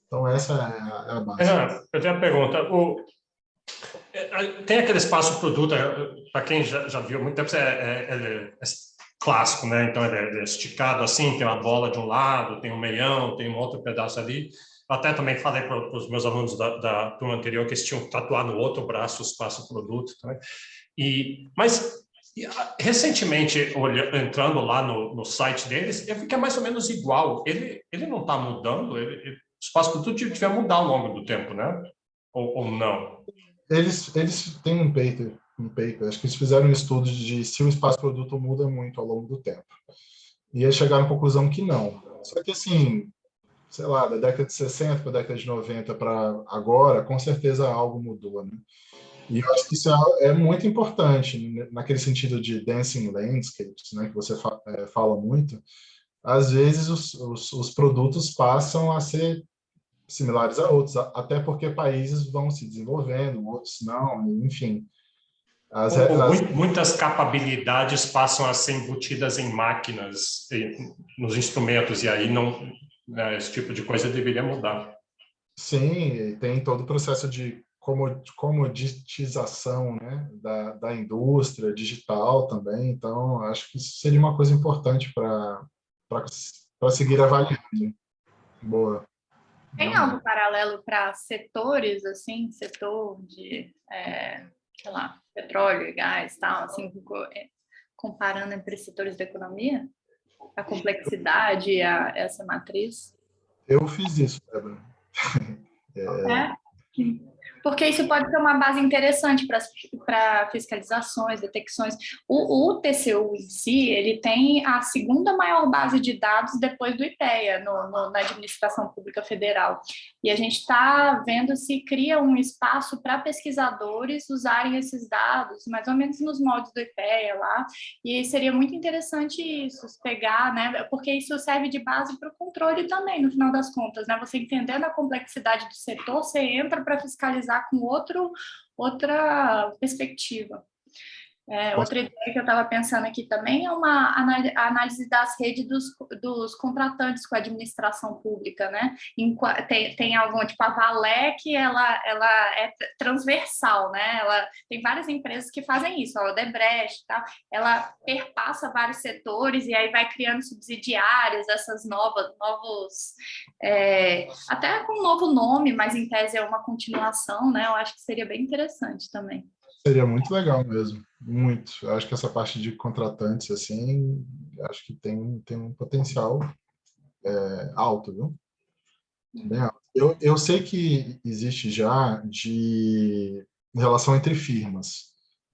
Então, essa é a base. Eu tenho uma pergunta. Tem aquele espaço-produto, para quem já viu há muito tempo, clássico, né? Então ele é esticado assim, tem uma bola de um lado, tem um meião, tem um outro pedaço ali. Até também falei para os meus alunos da turma anterior que eles tinham que tatuar no outro braço o espaço-produto. Tá? Mas recentemente, entrando lá no site deles, eu vi que é mais ou menos igual. Ele não está mudando, o espaço-produto tiver mudar ao longo do tempo, né? Ou não? Eles têm um paper, acho que eles fizeram um estudo de se o espaço-produto muda muito ao longo do tempo. E eles chegaram à conclusão que não. Só que, assim, sei lá, da década de 60 para a década de 90 para agora, com certeza algo mudou, né? E eu acho que isso é muito importante, naquele sentido de dancing landscapes, né, que você fala muito. Às vezes os produtos passam a ser similares a outros, até porque países vão se desenvolvendo, outros não, enfim. Muitas capacidades passam a ser embutidas em máquinas, nos instrumentos, e aí não, né, esse tipo de coisa deveria mudar. Sim, tem todo o processo de comoditização, né, da indústria digital também, então acho que isso seria uma coisa importante para seguir avaliando. Boa. Tem algo paralelo para setores, assim, setor de, sei lá, petróleo e gás, tal, assim, comparando entre setores da economia? A complexidade, essa matriz? Eu fiz isso, Débora. Porque isso pode ser uma base interessante para fiscalizações, detecções. O TCU em si, ele tem a segunda maior base de dados depois do IPEA, na Administração Pública Federal. E a gente está vendo se cria um espaço para pesquisadores usarem esses dados, mais ou menos nos moldes do IPEA lá, e seria muito interessante isso, pegar, né, porque isso serve de base para o controle também, no final das contas, né, você entendendo a complexidade do setor, você entra para fiscalizar com outra perspectiva. Outra ideia que eu estava pensando aqui também é uma análise das redes dos contratantes com a administração pública, né? Tem alguma, tipo a Valec, ela é transversal, né? Ela tem várias empresas que fazem isso, a Odebrecht, tá? Ela perpassa vários setores e aí vai criando subsidiárias, essas novos, até com um novo nome, mas em tese é uma continuação, né? Eu acho que seria bem interessante também. Seria muito legal mesmo, muito. Eu acho que essa parte de contratantes, assim, acho que tem um potencial alto, viu? Bem alto. Eu sei que existe já de relação entre firmas,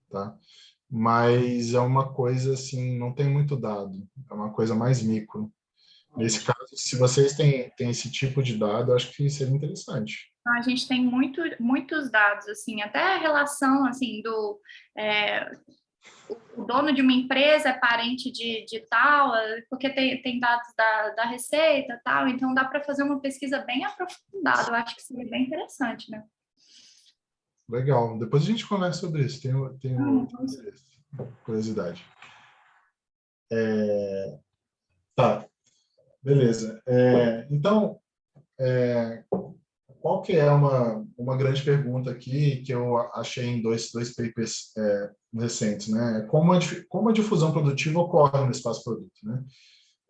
tá? Mas é uma coisa, assim, não tem muito dado, é uma coisa mais micro. Nesse caso, se vocês têm esse tipo de dado, eu acho que seria interessante. A gente tem muitos dados, assim, até a relação, assim, o dono de uma empresa é parente de tal, porque tem dados da Receita, tal, então dá para fazer uma pesquisa bem aprofundada, eu acho que seria bem interessante, né? Legal, depois a gente conversa sobre isso, tenho curiosidade. Tá, beleza. Então, qual que é uma grande pergunta aqui que eu achei em dois papers recentes, né? Como a difusão produtiva ocorre no espaço-produto, né?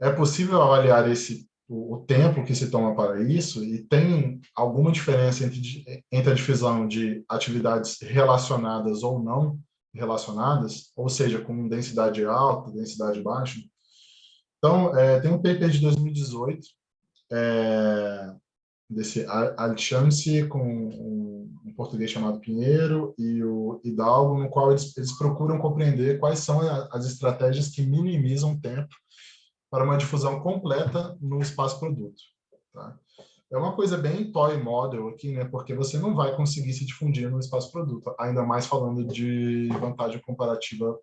É possível avaliar o tempo que se toma para isso e tem alguma diferença entre a difusão de atividades relacionadas ou não relacionadas, ou seja, com densidade alta, densidade baixa? Então, tem um paper de 2018, desse Alchamsi, com um português chamado Pinheiro e o Hidalgo, no qual eles procuram compreender quais são as estratégias que minimizam o tempo para uma difusão completa no espaço-produto. Tá? É uma coisa bem toy model aqui, né? Porque você não vai conseguir se difundir no espaço-produto, ainda mais falando de vantagem comparativa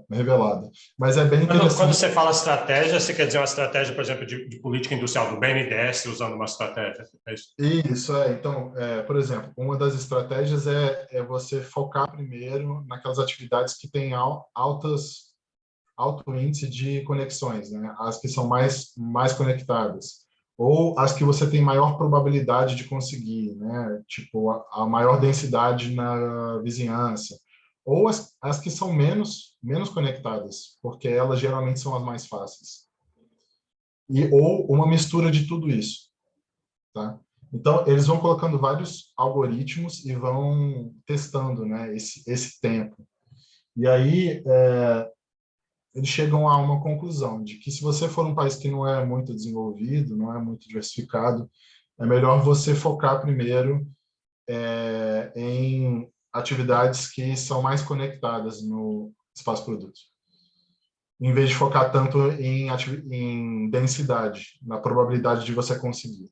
revelada. Mas é bem interessante. Quando você fala estratégia, você quer dizer uma estratégia, por exemplo, de política industrial do BNDES usando uma estratégia? É isso? Isso, Então, por exemplo, uma das estratégias é você focar primeiro naquelas atividades que têm alto índice de conexões, né? As que são mais conectadas, ou as que você tem maior probabilidade de conseguir, né? Tipo, a maior densidade na vizinhança, ou as que são menos conectadas, porque elas geralmente são as mais fáceis. Ou uma mistura de tudo isso. Tá? Então, eles vão colocando vários algoritmos e vão testando, né, esse tempo. E aí, eles chegam a uma conclusão de que se você for um país que não é muito desenvolvido, não é muito diversificado, é melhor você focar primeiro em atividades que são mais conectadas no espaço-produto, em vez de focar tanto em densidade, na probabilidade de você conseguir.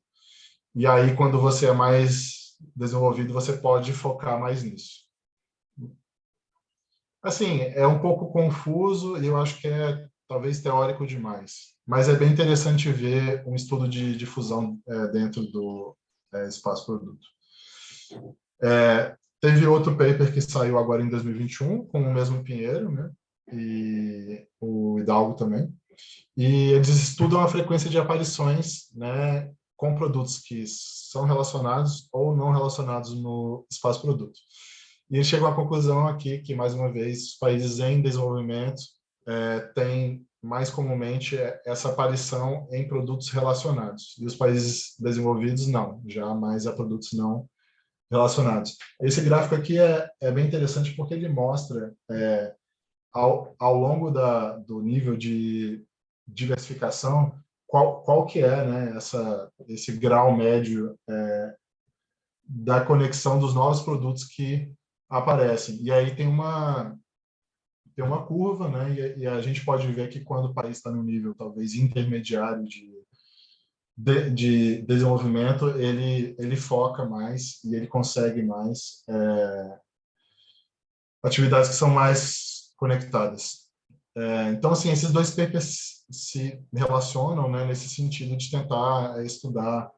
E aí, quando você é mais desenvolvido, você pode focar mais nisso. Assim, é um pouco confuso e eu acho que é talvez teórico demais, mas é bem interessante ver um estudo de difusão dentro do espaço-produto. Teve outro paper que saiu agora em 2021, com o mesmo Pinheiro, né? E o Hidalgo também. E eles estudam a frequência de aparições, né, com produtos que são relacionados ou não relacionados no espaço-produto. E eles chegam à conclusão aqui que, mais uma vez, os países em desenvolvimento têm mais comumente essa aparição em produtos relacionados. E os países desenvolvidos, não, já mais a produtos não relacionados. Esse gráfico aqui é bem interessante porque ele mostra, ao longo do nível de diversificação, qual que é, né, esse grau médio da conexão dos novos produtos que aparecem. E aí tem uma curva, né, e a gente pode ver que quando o país está no nível talvez intermediário de desenvolvimento, ele foca mais e ele consegue mais atividades que são mais conectadas. Então, assim, esses dois papers se relacionam, né, nesse sentido de tentar estudar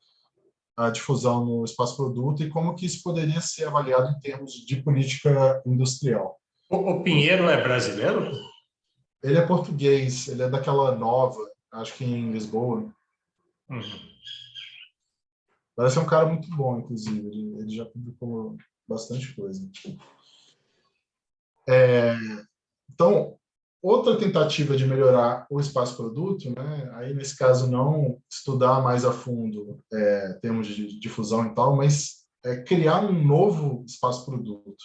a difusão no espaço-produto e como que isso poderia ser avaliado em termos de política industrial. O Pinheiro é brasileiro? Ele é português, ele é daquela Nova, acho que em Lisboa. Parece ser um cara muito bom, inclusive. Ele já publicou bastante coisa. Então, outra tentativa de melhorar o espaço-produto, né? Aí, nesse caso, não estudar mais a fundo termos de difusão e tal, mas criar um novo espaço-produto.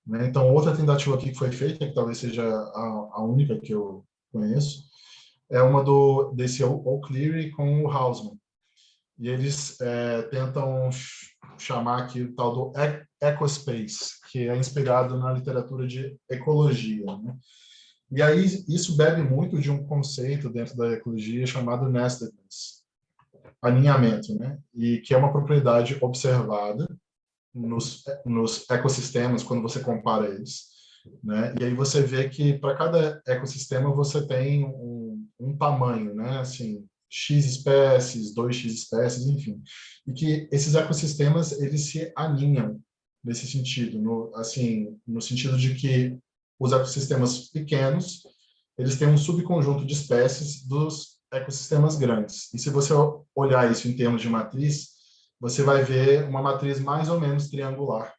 Né? Então, outra tentativa aqui que foi feita, que talvez seja a única que eu conheço, é uma desse O'Clery com o Hausmann. E eles tentam chamar aqui o tal do ecospace, que é inspirado na literatura de ecologia. Né? E aí isso bebe muito de um conceito dentro da ecologia chamado nestedness, aninhamento, né? E que é uma propriedade observada nos ecossistemas quando você compara eles. Né? E aí você vê que para cada ecossistema você tem um tamanho, né? Assim, X espécies, 2X espécies, enfim. E que esses ecossistemas, eles se alinham nesse sentido, no sentido de que os ecossistemas pequenos, eles têm um subconjunto de espécies dos ecossistemas grandes. E se você olhar isso em termos de matriz, você vai ver uma matriz mais ou menos triangular,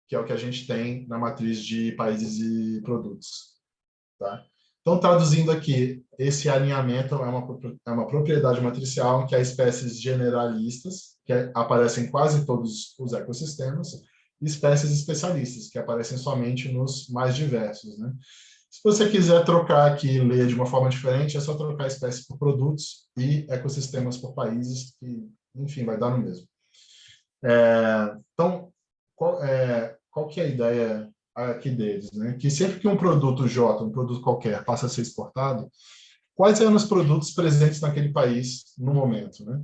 que é o que a gente tem na matriz de países e produtos. Tá? Então, traduzindo aqui, esse alinhamento é uma propriedade matricial em que há espécies generalistas, que aparecem em quase todos os ecossistemas, e espécies especialistas, que aparecem somente nos mais diversos. Né? Se você quiser trocar aqui e ler de uma forma diferente, é só trocar espécies por produtos e ecossistemas por países, que, enfim, vai dar no mesmo. Então, qual que é a ideia aqui deles, né? Que sempre que um produto J, um produto qualquer, passa a ser exportado, quais eram os produtos presentes naquele país no momento, né?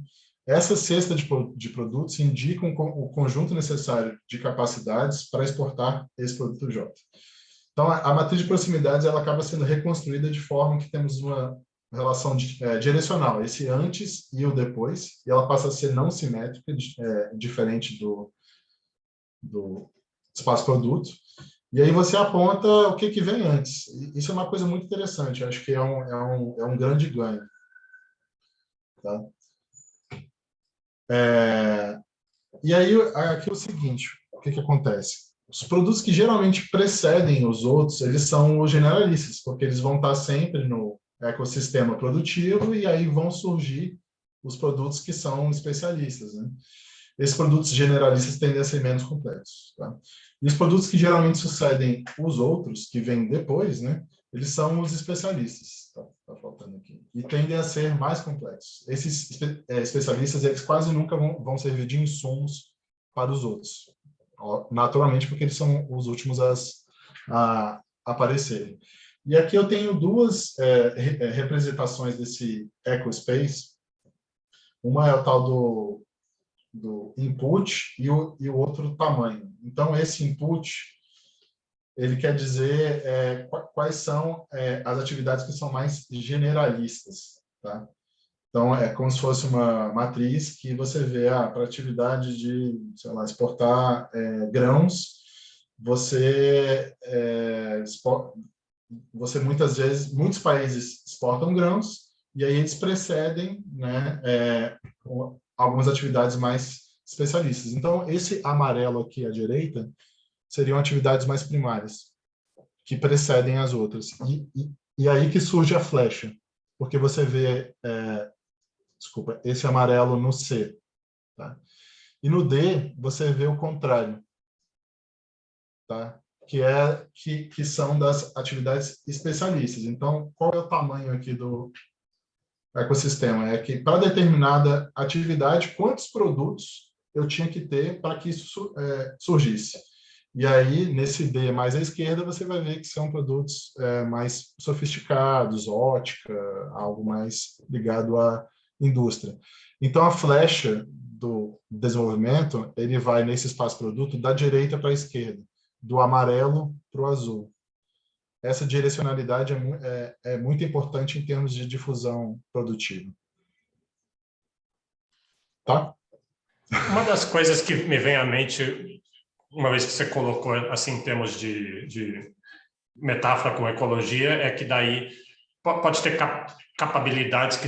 Essa cesta de produtos indica o conjunto necessário de capacidades para exportar esse produto J. Então, a matriz de proximidades ela acaba sendo reconstruída de forma que temos uma relação direcional, esse antes e o depois, e ela passa a ser não simétrica, diferente do espaço-produto. E aí você aponta o que vem antes. Isso é uma coisa muito interessante, eu acho que é um grande ganho. Tá? E aí, aqui é o seguinte, o que acontece? os produtos que geralmente precedem os outros, eles são os generalistas, porque eles vão estar sempre no ecossistema produtivo e aí vão surgir os produtos que são especialistas, né? Esses produtos generalistas tendem a ser menos complexos, tá? E os produtos que geralmente sucedem os outros, que vêm depois, né? Eles são os especialistas, tá faltando aqui, e tendem a ser mais complexos. Esses especialistas, eles quase nunca vão servir de insumos para os outros, naturalmente, porque eles são os últimos a aparecerem. E aqui eu tenho duas representações desse ecospace. Uma é o tal do input e o outro tamanho. Então, esse input, ele quer dizer quais são as atividades que são mais generalistas, tá? Então, é como se fosse uma matriz que você vê para atividade de, sei lá, exportar grãos, você muitas vezes, muitos países exportam grãos e aí eles precedem, né, algumas atividades mais especialistas. Então, esse amarelo aqui à direita seriam atividades mais primárias, que precedem as outras. E aí que surge a flecha, porque você vê, esse amarelo no C, tá? E no D, você vê o contrário, tá? Que são das atividades especialistas. Então, qual é o tamanho aqui do ecossistema? É que, para determinada atividade, quantos produtos eu tinha que ter para que isso surgisse. E aí, nesse D mais à esquerda, você vai ver que são produtos mais sofisticados, ótica, algo mais ligado à indústria. Então, a flecha do desenvolvimento, ele vai nesse espaço-produto da direita para a esquerda, do amarelo para o azul. Essa direcionalidade é muito importante em termos de difusão produtiva. Tá? Uma das coisas que me vem à mente, uma vez que você colocou assim em termos de metáfora com ecologia, é que daí pode ter capabilidades que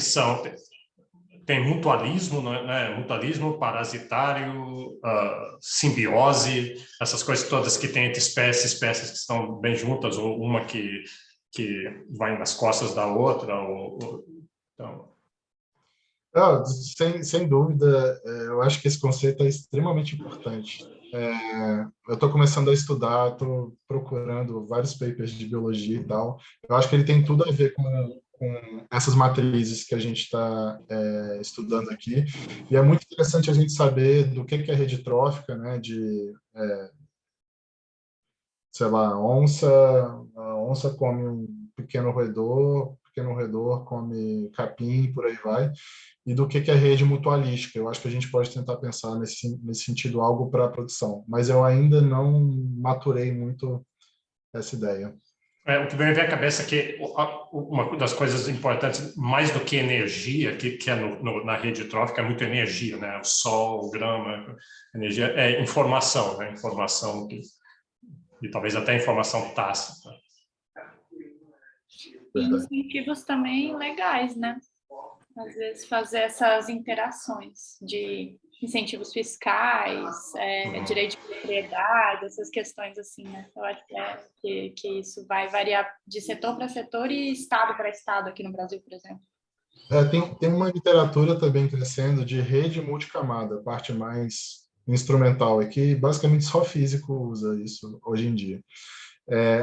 tem mutualismo, né? Mutualismo, parasitário, simbiose, essas coisas todas que tem entre espécies que estão bem juntas, ou uma que vai nas costas da outra. Então... Sem dúvida, eu acho que esse conceito é extremamente importante. Eu estou começando a estudar, estou procurando vários papers de biologia e tal. Eu acho que ele tem tudo a ver com essas matrizes que a gente está estudando aqui. E é muito interessante a gente saber do que é rede trófica, né? Sei lá, a onça come um pequeno roedor come capim, por aí vai, e do que é rede mutualística. Eu acho que a gente pode tentar pensar nesse sentido algo para a produção, mas eu ainda não maturei muito essa ideia. O que me vem à cabeça é que uma das coisas importantes, mais do que energia, que é na rede trófica, é muito energia, né? O sol, o grama, energia, é informação, né? Informação e talvez até informação tácita. E incentivos também legais, né? Às vezes fazer essas interações de incentivos fiscais, direito de propriedade, essas questões assim, né? Eu acho que isso vai variar de setor para setor e estado para estado aqui no Brasil, por exemplo. Tem uma literatura também crescendo de rede multicamada, a parte mais instrumental aqui, basicamente só físico usa isso hoje em dia.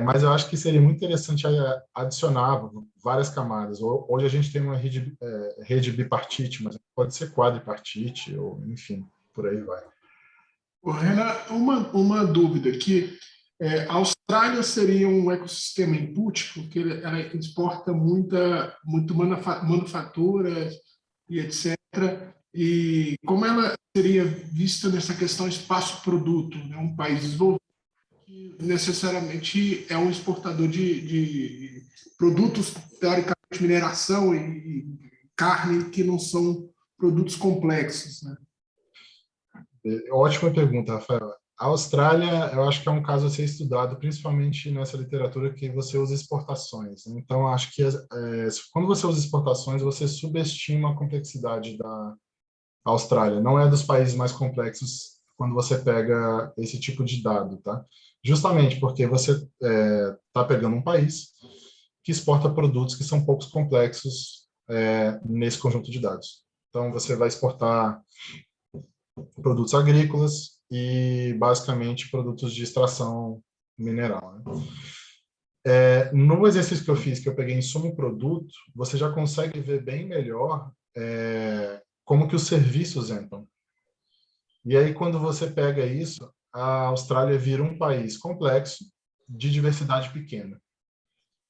Mas eu acho que seria muito interessante adicionar várias camadas. Hoje a gente tem uma rede bipartite, mas pode ser quadripartite, ou enfim, por aí vai. Renan, uma dúvida aqui. A Austrália seria um ecossistema input, porque ela exporta muito manufatura e etc. E como ela seria vista nessa questão espaço-produto, né? Um país desenvolvido que necessariamente é um exportador de produtos, teoricamente, mineração e carne, que não são produtos complexos, né? Ótima pergunta, Rafael. A Austrália, eu acho que é um caso a ser estudado, principalmente nessa literatura que você usa exportações. Então, acho que quando você usa exportações, você subestima a complexidade da Austrália. Não é dos países mais complexos quando você pega esse tipo de dado, tá? Justamente porque você está pegando um país que exporta produtos que são poucos complexos nesse conjunto de dados. Então, você vai exportar produtos agrícolas e, basicamente, produtos de extração mineral, né? No exercício que eu fiz, que eu peguei insumo e produto, você já consegue ver bem melhor como que os serviços entram. E aí, quando você pega isso, a Austrália vira um país complexo, de diversidade pequena.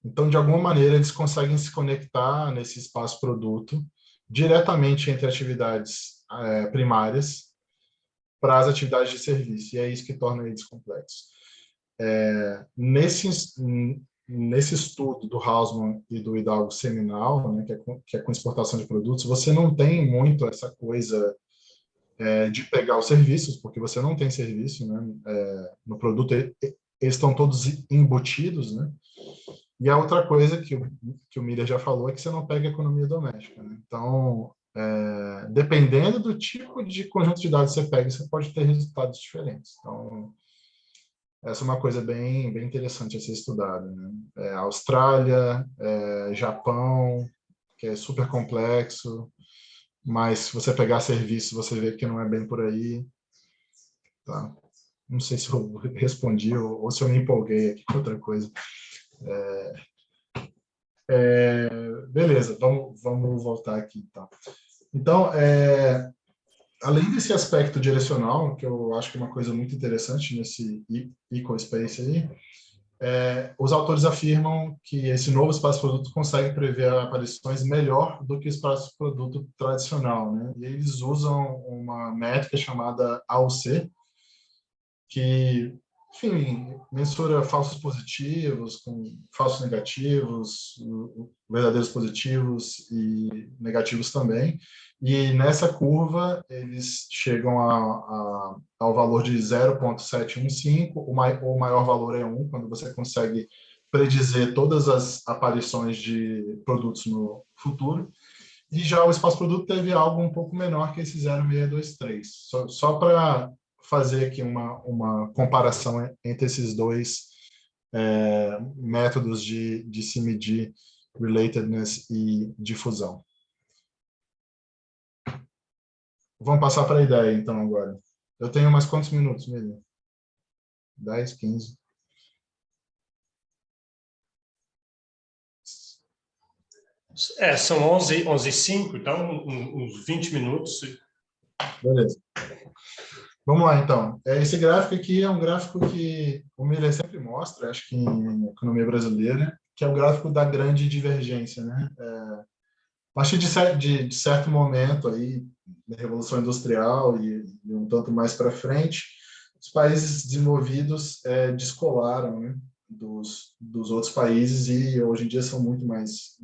Então, de alguma maneira, eles conseguem se conectar nesse espaço-produto diretamente entre atividades primárias para as atividades de serviço, e é isso que torna eles complexos. Nesse estudo do Hausmann e do Hidalgo seminal, né, que é com exportação de produtos, você não tem muito essa coisa de pegar os serviços, porque você não tem serviço, né, no produto, eles estão todos embutidos, né? E a outra coisa que o Miller já falou é que você não pega a economia doméstica, né? Então, dependendo do tipo de conjunto de dados que você pega, você pode ter resultados diferentes. Então, essa é uma coisa bem, bem interessante a ser estudada, né? Austrália, Japão, que é super complexo, mas se você pegar serviço, você vê que não é bem por aí. Tá? Não sei se eu respondi ou se eu me empolguei aqui com outra coisa. Beleza, vamos voltar aqui. Então, além desse aspecto direcional, que eu acho que é uma coisa muito interessante nesse EcoSpace aí, os autores afirmam que esse novo espaço-produto consegue prever aparições melhor do que o espaço-produto tradicional, né? E eles usam uma métrica chamada AUC, que, enfim, mensura falsos positivos com falsos negativos, verdadeiros positivos e negativos também. E nessa curva, eles chegam ao valor de 0,715, o maior valor é 1, quando você consegue predizer todas as aparições de produtos no futuro. E já o espaço-produto teve algo um pouco menor que esse 0,623. Só para fazer aqui uma comparação entre esses dois métodos de se medir relatedness e difusão. Vamos passar para a ideia, então, agora. Eu tenho mais quantos minutos, Miriam? 10, 15. São 11h05, então uns 20 minutos. Beleza. Vamos lá, então. Esse gráfico aqui é um gráfico que o Miller sempre mostra, acho que em economia brasileira, que é o gráfico da grande divergência, né? A partir de certo momento aí, da Revolução Industrial e um tanto mais para frente, os países desenvolvidos descolaram, né, dos outros países e hoje em dia são muito mais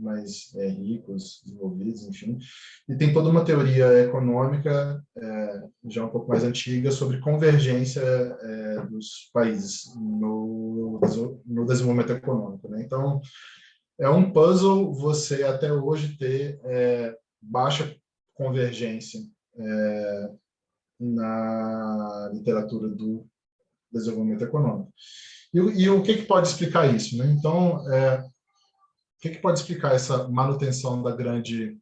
ricos, desenvolvidos, enfim. E tem toda uma teoria econômica já um pouco mais antiga sobre convergência dos países no desenvolvimento econômico, né? Então, é um puzzle você até hoje ter baixa convergência na literatura do desenvolvimento econômico. E o que pode explicar isso, né? Então, o que pode explicar essa manutenção da grande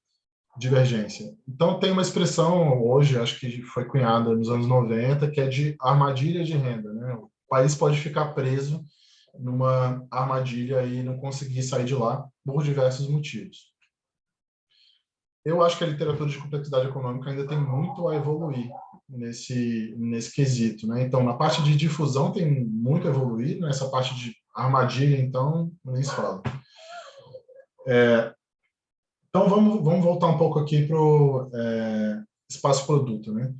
divergência? Então, tem uma expressão hoje, acho que foi cunhada nos anos 90, que é de armadilha de renda, né? O país pode ficar preso numa armadilha e não conseguir sair de lá por diversos motivos. Eu acho que a literatura de complexidade econômica ainda tem muito a evoluir nesse quesito, né? Então, na parte de difusão tem muito a evoluir, nessa parte de armadilha, então, nem se fala. Então, vamos voltar um pouco aqui para o espaço-produto, né?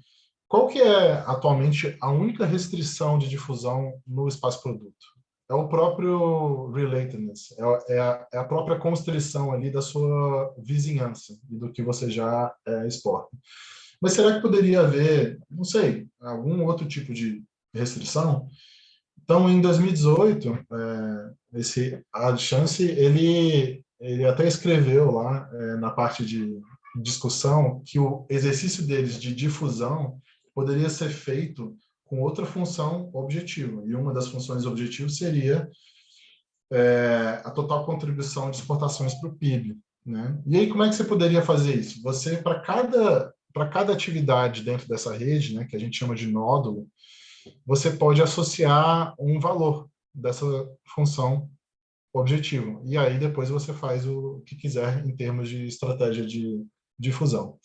Qual que é, atualmente, a única restrição de difusão no espaço-produto? É o próprio relatedness, é a própria constrição ali da sua vizinhança e do que você já exporta. Mas será que poderia haver, não sei, algum outro tipo de restrição? Então, em 2018, esse Ad Chance, ele até escreveu lá, na parte de discussão, que o exercício deles de difusão poderia ser feito com outra função objetiva. E uma das funções objetivas seria a total contribuição de exportações para o PIB, né? E aí, como é que você poderia fazer isso? Você, para cada atividade dentro dessa rede, né, que a gente chama de nódulo, você pode associar um valor dessa função objetiva. E aí, depois, você faz o que quiser em termos de estratégia de difusão.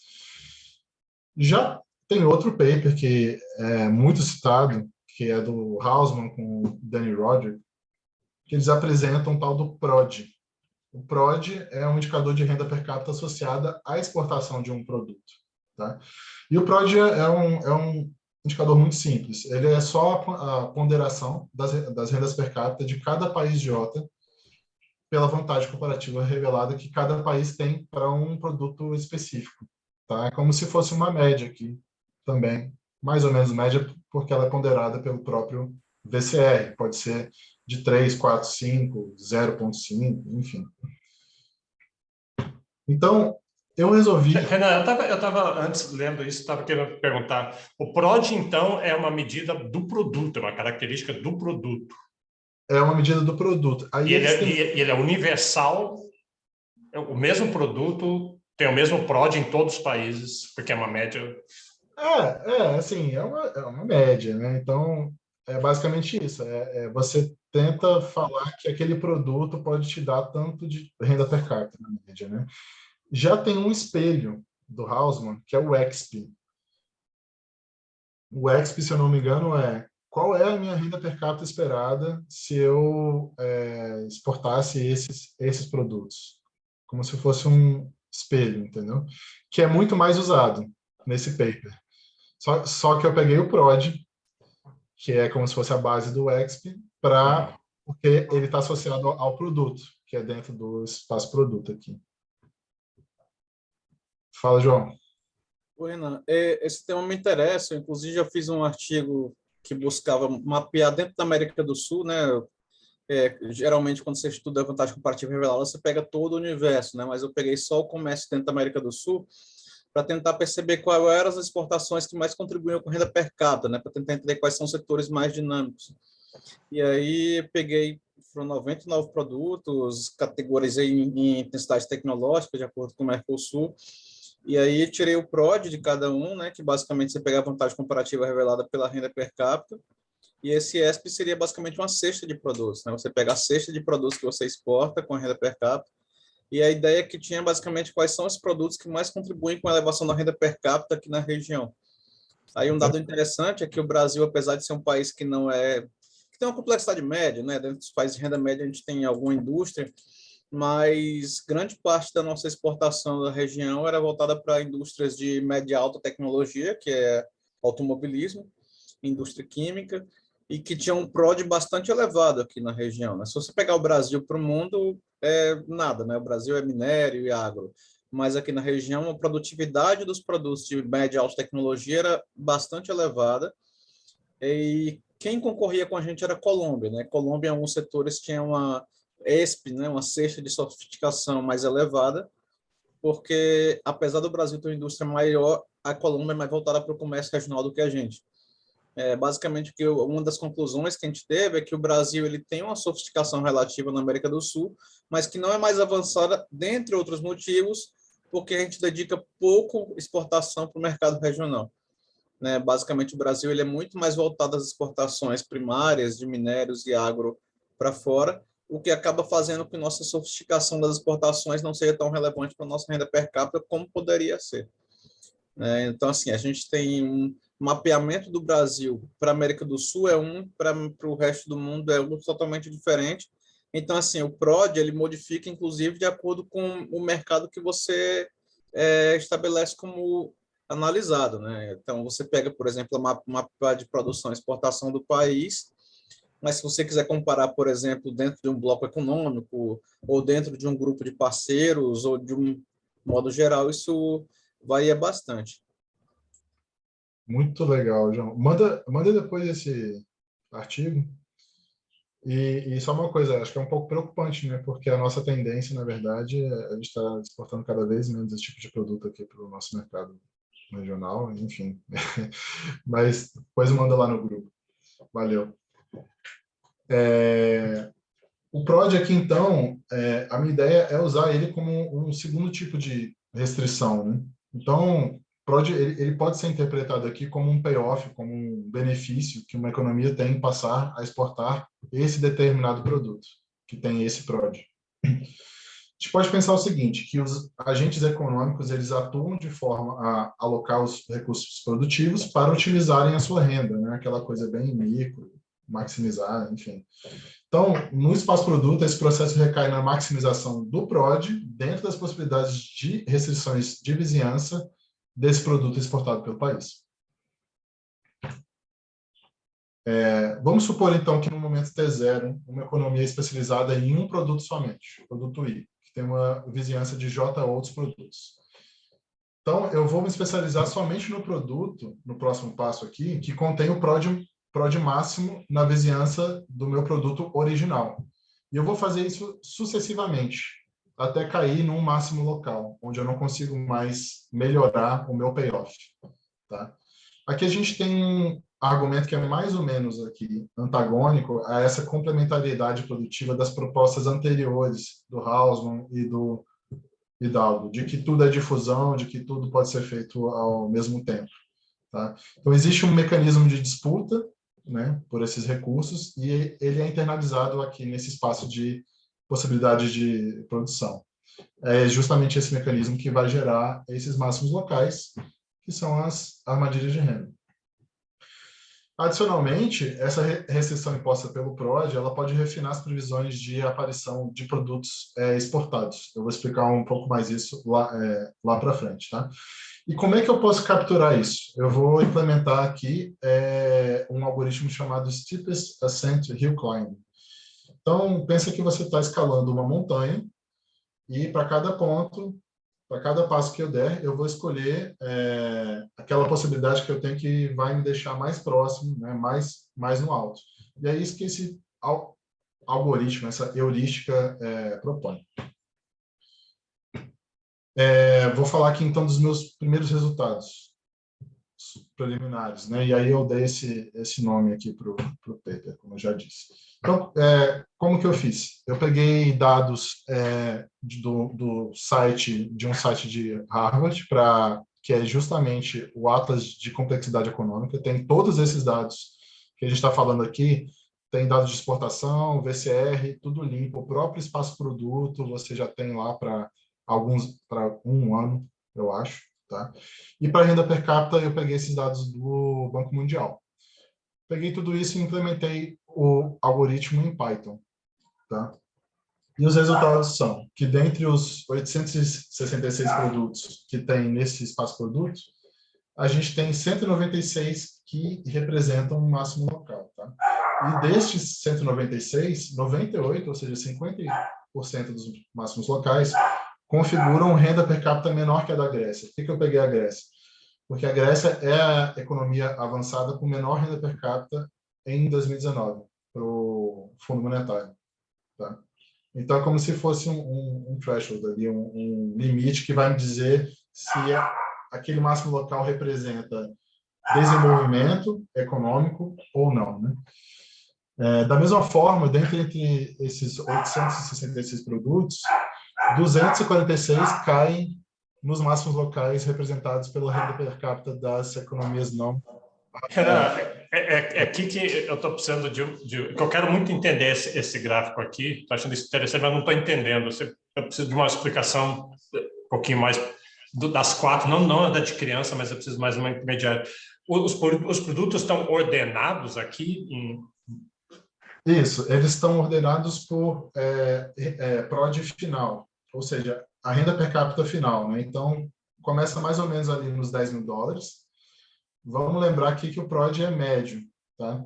Já tem outro paper que é muito citado, que é do Hausmann com o Danny Roderick, que eles apresentam o tal do PROD. O PROD é um indicador de renda per capita associada à exportação de um produto. Tá? E o PROD é um indicador muito simples. Ele é só a ponderação das rendas per capita de cada país J pela vantagem comparativa revelada que cada país tem para um produto específico. Tá? É como se fosse uma média aqui também, mais ou menos média, porque ela é ponderada pelo próprio VCR. Pode ser de 3, 4, 5, 0,5, enfim. Então, eu resolvi... Renan, eu estava antes lendo isso, estava querendo perguntar. O PROD, então, é uma medida do produto, é uma característica do produto. É uma medida do produto. Aí e ele é universal, o mesmo produto tem o mesmo PROD em todos os países, porque é uma média... assim, é uma média, né? Então, é basicamente isso. Você tenta falar que aquele produto pode te dar tanto de renda per capita, na média, né? Já tem um espelho do Hausmann, que é o EXP. O EXP, se eu não me engano, qual é a minha renda per capita esperada se eu exportasse esses produtos? Como se fosse um espelho, entendeu? Que é muito mais usado nesse paper. Só que eu peguei o PROD, que é como se fosse a base do EXP, porque ele está associado ao produto, que é dentro do espaço produto aqui. Fala, João. Oi, Renan. Esse tema me interessa. Inclusive, eu fiz um artigo que buscava mapear dentro da América do Sul, né? Geralmente, quando você estuda a vantagem comparativa revelada, você pega todo o universo, né? Mas eu peguei só o comércio dentro da América do Sul para tentar perceber quais eram as exportações que mais contribuíam com renda per capita, né? Para tentar entender quais são os setores mais dinâmicos. E aí, peguei, foram 99 produtos, categorizei em intensidade tecnológica, de acordo com o Mercosul. E aí tirei o PROD de cada um, né, que basicamente você pega a vantagem comparativa revelada pela renda per capita, e esse ESP seria basicamente uma cesta de produtos, né? Você pega a cesta de produtos que você exporta com a renda per capita, e a ideia é que tinha basicamente quais são os produtos que mais contribuem com a elevação da renda per capita aqui na região. Aí um dado interessante é que o Brasil, apesar de ser um país que não que tem uma complexidade média, né? Dentro dos países de renda média a gente tem alguma indústria, mas grande parte da nossa exportação da região era voltada para indústrias de média e alta tecnologia, que é automobilismo, indústria química, e que tinha um PROD bastante elevado aqui na região, né? Se você pegar o Brasil para o mundo, é nada, né? O Brasil é minério e agro, mas aqui na região a produtividade dos produtos de média e alta tecnologia era bastante elevada, e quem concorria com a gente era a Colômbia, né? Colômbia, em alguns setores, tinha uma ESP, né, uma cesta de sofisticação mais elevada, porque, apesar do Brasil ter uma indústria maior, a Colômbia é mais voltada para o comércio regional do que a gente. Basicamente, uma das conclusões que a gente teve é que o Brasil ele tem uma sofisticação relativa na América do Sul, mas que não é mais avançada, dentre outros motivos, porque a gente dedica pouco exportação para o mercado regional. Né? Basicamente, o Brasil ele é muito mais voltado às exportações primárias de minérios e agro para fora, o que acaba fazendo que nossa sofisticação das exportações não seja tão relevante para a nossa renda per capita como poderia ser. Então, assim, a gente tem um mapeamento do Brasil para a América do Sul para o resto do mundo é outro totalmente diferente. Então, assim, o PROD, ele modifica, inclusive, de acordo com o mercado que você estabelece como analisado, né? Então, você pega, por exemplo, a mapa de produção e exportação do país, mas se você quiser comparar, por exemplo, dentro de um bloco econômico, ou dentro de um grupo de parceiros, ou de um modo geral, isso varia bastante. Muito legal, João. Manda depois esse artigo. E só uma coisa, acho que é um pouco preocupante, né? Porque a nossa tendência, na verdade, a gente está exportando cada vez menos esse tipo de produto aqui para o nosso mercado regional, enfim. Mas depois manda lá no grupo. Valeu. O PROD aqui, então, a minha ideia é usar ele como um segundo tipo de restrição, né? Então, PROD, ele pode ser interpretado aqui como um payoff, como um benefício que uma economia tem em passar a exportar esse determinado produto, que tem esse PROD. A gente pode pensar o seguinte, que os agentes econômicos, eles atuam de forma a alocar os recursos produtivos para utilizarem a sua renda, né? Aquela coisa bem micro, maximizar, enfim. Então, no espaço produto, esse processo recai na maximização do PROD dentro das possibilidades de restrições de vizinhança desse produto exportado pelo país. Vamos supor, então, que no momento T0, uma economia especializada em um produto somente, produto I, que tem uma vizinhança de J outros produtos. Então, eu vou me especializar somente no produto, no próximo passo aqui, que contém o PROD máximo na vizinhança do meu produto original. E eu vou fazer isso sucessivamente, até cair num máximo local, onde eu não consigo mais melhorar o meu payoff. Tá? Aqui a gente tem um argumento que é mais ou menos aqui antagônico a essa complementariedade produtiva das propostas anteriores do Hausmann e do Hidalgo, de que tudo é difusão, de que tudo pode ser feito ao mesmo tempo. Tá? Então, existe um mecanismo de disputa, né, por esses recursos, e ele é internalizado aqui nesse espaço de possibilidade de produção. É justamente esse mecanismo que vai gerar esses máximos locais, que são as armadilhas de renda. Adicionalmente, essa restrição imposta pelo PROD, ela pode refinar as previsões de aparição de produtos exportados. Eu vou explicar um pouco mais isso lá para frente, tá? E como é que eu posso capturar isso? Eu vou implementar aqui um algoritmo chamado Steepest Ascent Hill Climb. Então, pensa que você está escalando uma montanha e para cada ponto, para cada passo que eu der, eu vou escolher aquela possibilidade que eu tenho que vai me deixar mais próximo, né, mais no alto. E é isso que esse algoritmo, essa heurística propõe. Vou falar aqui, então, dos meus primeiros resultados preliminares, né? E aí eu dei esse nome aqui para o paper, como eu já disse. Então, como que eu fiz? Eu peguei dados do site, de um site de Harvard, que é justamente o Atlas de Complexidade Econômica. Tem todos esses dados que a gente está falando aqui, tem dados de exportação, VCR, tudo limpo, o próprio espaço produto, você já tem lá para um ano, eu acho, tá? E para renda per capita, eu peguei esses dados do Banco Mundial. Peguei tudo isso e implementei o algoritmo em Python, tá? E os resultados são que dentre os 866 produtos que tem nesse espaço produto, a gente tem 196 que representam um máximo local, tá? E destes 196, 98, ou seja, 50% dos máximos locais, configuram renda per capita menor que a da Grécia. Por que eu peguei a Grécia? Porque a Grécia é a economia avançada com menor renda per capita em 2019, para o Fundo Monetário. Tá? Então, é como se fosse um threshold, ali, um limite que vai me dizer se aquele máximo local representa desenvolvimento econômico ou não. Né? Da mesma forma, dentro entre esses 866 produtos, 246 caem nos máximos locais representados pela renda per capita das economias não. É aqui que eu estou precisando que eu quero muito entender esse gráfico aqui. Estou achando isso interessante, mas não estou entendendo. Eu preciso de uma explicação um pouquinho mais das quatro, não da de criança, mas eu preciso mais uma intermediária. Os produtos estão ordenados aqui Isso, eles estão ordenados por PROD final, ou seja, a renda per capita final, né? Então, começa mais ou menos ali nos $10.000. Vamos lembrar aqui que o PROD é médio, tá?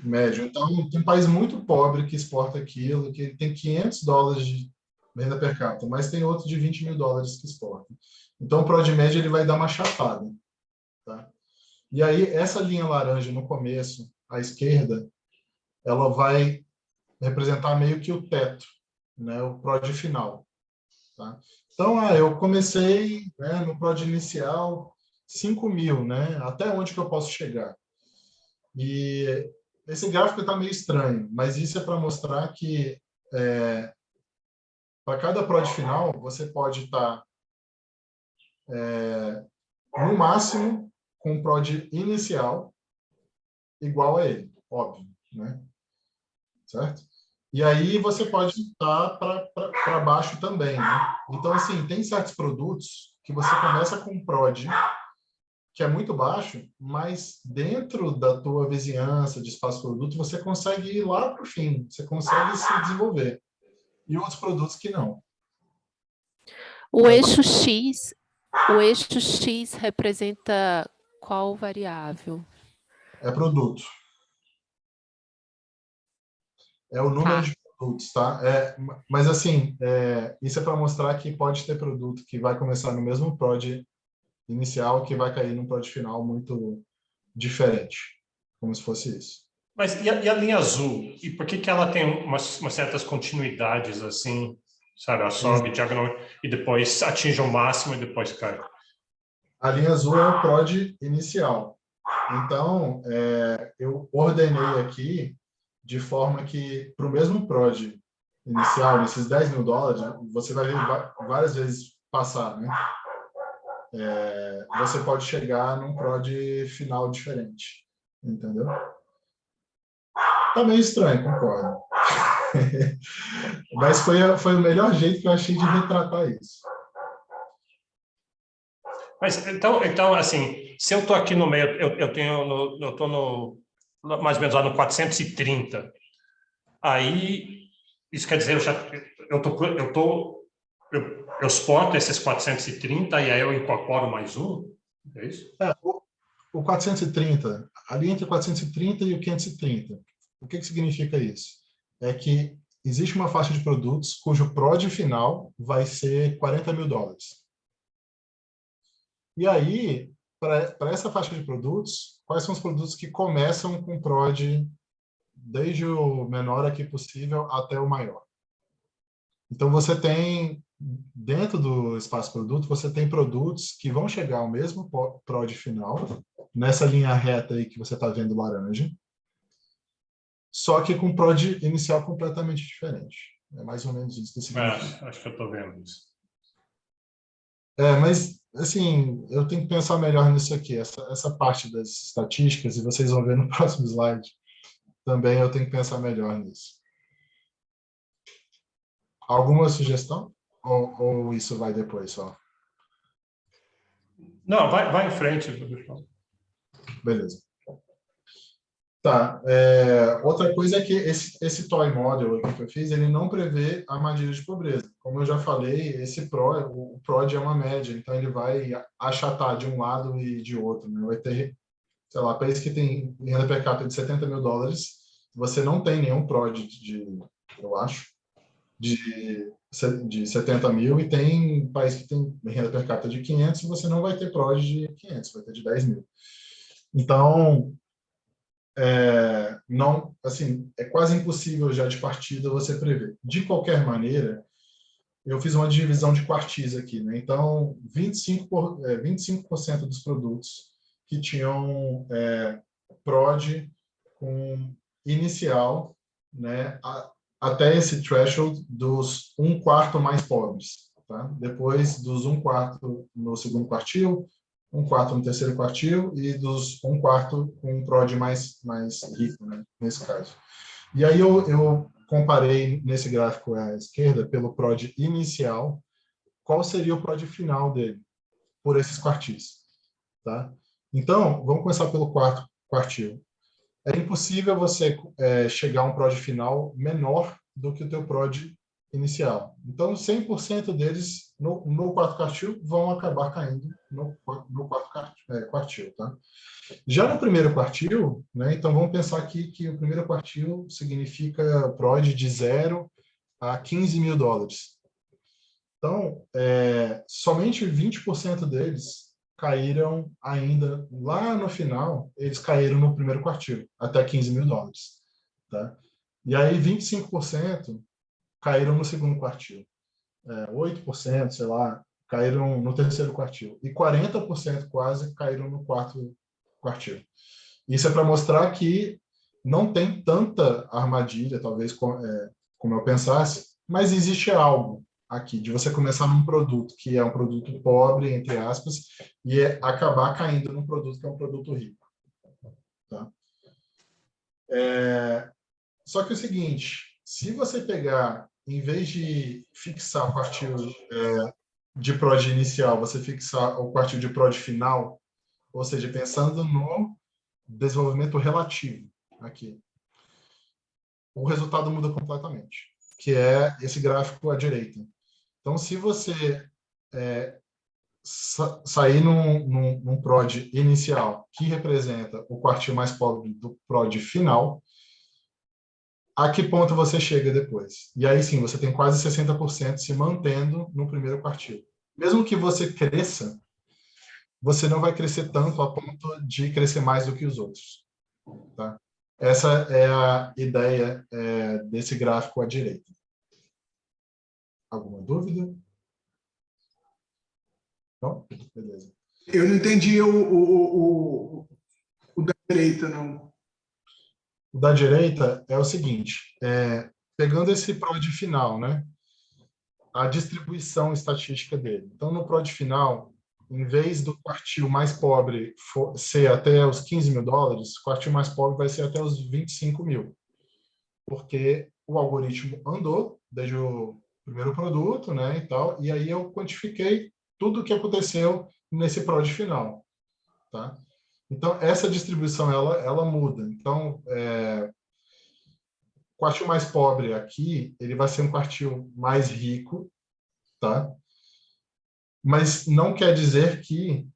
Médio. Então, tem um país muito pobre que exporta aquilo, que tem $500 de renda per capita, mas tem outro de $20.000 que exporta. Então, o PROD médio ele vai dar uma chapada, tá? E aí, essa linha laranja no começo, à esquerda, ela vai representar meio que o teto, né, o PROD final. Tá? Então, eu comecei, né, no PROD inicial, 5 mil, né? Até onde que eu posso chegar? E esse gráfico está meio estranho, mas isso é para mostrar que para cada prod final, você pode estar no máximo com um prod inicial igual a ele, óbvio, né? Certo? E aí você pode estar para baixo também, né? Então, assim, tem certos produtos que você começa com um prod que é muito baixo, mas dentro da tua vizinhança de espaço produto, você consegue ir lá para o fim, você consegue se desenvolver. E outros produtos que não. O eixo X representa qual variável? É produto. É o número Tá. de produtos, tá? Mas, assim, isso é para mostrar que pode ter produto que vai começar no mesmo prod inicial que vai cair num prod final muito diferente, como se fosse isso. Mas e a linha azul? E por que ela tem umas certas continuidades assim, sabe? Ela sobe diagonal e depois atinge o máximo e depois cai. A linha azul é o prod inicial. Então, eu ordenei aqui de forma que, para o mesmo prod inicial, nesses 10 mil dólares, você vai ver várias vezes passar, né? Você pode chegar num prod final diferente, entendeu? Tá meio estranho, concordo. Mas foi o melhor jeito que eu achei de retratar isso. Mas então assim, se eu estou aqui no meio, eu estou mais ou menos lá no 430. Aí isso quer dizer eu suporto esses 430 e aí eu incorporo mais um? É isso? O 430, ali entre o 430 e o 530. O que significa isso? É que existe uma faixa de produtos cujo prod final vai ser 40 mil dólares. E aí, para essa faixa de produtos, quais são os produtos que começam com prod desde o menor aqui possível até o maior? Então, você tem, dentro do espaço produto, você tem produtos que vão chegar ao mesmo prod final, nessa linha reta aí que você está vendo laranja, só que com prod inicial completamente diferente. É mais ou menos isso que significa. Acho que eu estou vendo isso. Mas, assim, eu tenho que pensar melhor nisso aqui. Essa parte das estatísticas, e vocês vão ver no próximo slide, também eu tenho que pensar melhor nisso. Alguma sugestão? Ou isso vai depois só? Não, vai em frente. Beleza. Tá. Outra coisa é que esse toy model aqui que eu fiz, ele não prevê armadilha de pobreza. Como eu já falei, o PROD é uma média, então ele vai achatar de um lado e de outro, né? Vai ter, sei lá, país que tem renda per capita de 70 mil dólares, você não tem nenhum PROD eu acho, de 70 mil, e tem país que tem renda per capita de 500, e você não vai ter PROD de 500, vai ter de 10 mil. Então, não, assim, é quase impossível já de partida você prever. De qualquer maneira, eu fiz uma divisão de quartis aqui, né? Então, 25% dos produtos que tinham PROD com inicial, né, até esse threshold dos 1/4 mais pobres, tá? Depois dos 1/4 no segundo quartil, 1/4 no terceiro quartil e dos 1/4 com um PROD mais rico, né, nesse caso. E aí eu comparei nesse gráfico à esquerda pelo PROD inicial, qual seria o PROD final dele, por esses quartis, tá? Então, vamos começar pelo quarto quartil. É impossível você chegar a um PROD final menor do que o teu PROD inicial. Então, 100% deles no quarto quartil vão acabar caindo no quarto quartil, tá? Já no primeiro quartil, né, então vamos pensar aqui que o primeiro quartil significa PROD de 0 a 15 mil dólares. Então, somente 20% deles caíram ainda, lá no final, eles caíram no primeiro quartil, até 15 mil dólares. Tá? E aí 25% caíram no segundo quartil. 8%, sei lá, caíram no terceiro quartil. E 40% quase caíram no quarto quartil. Isso é para mostrar que não tem tanta armadilha, talvez, como eu pensasse, mas existe algo aqui, de você começar num produto que é um produto pobre, entre aspas, e acabar caindo num produto que é um produto rico. Tá? Só que é o seguinte, se você pegar, em vez de fixar o quartil de prod inicial, você fixar o quartil de prod final, ou seja, pensando no desenvolvimento relativo aqui, o resultado muda completamente, que é esse gráfico à direita. Então, se você sair num prod inicial, que representa o quartil mais pobre do prod final, a que ponto você chega depois? E aí sim, você tem quase 60% se mantendo no primeiro quartil. Mesmo que você cresça, você não vai crescer tanto a ponto de crescer mais do que os outros. Tá? Essa é a ideia desse gráfico à direita. Alguma dúvida? Não? Beleza. Eu não entendi o da direita, não. O da direita é o seguinte, pegando esse prod final, né? A distribuição estatística dele. Então, no prod final, em vez do quartil mais pobre ser até os 15 mil dólares, o quartil mais pobre vai ser até os 25 mil. Porque o algoritmo andou desde o primeiro produto, né, e tal, e aí eu quantifiquei tudo o que aconteceu nesse prod final. Tá? Então, essa distribuição, ela muda. Então, o quartil mais pobre aqui, ele vai ser um quartil mais rico, tá? Mas não quer dizer que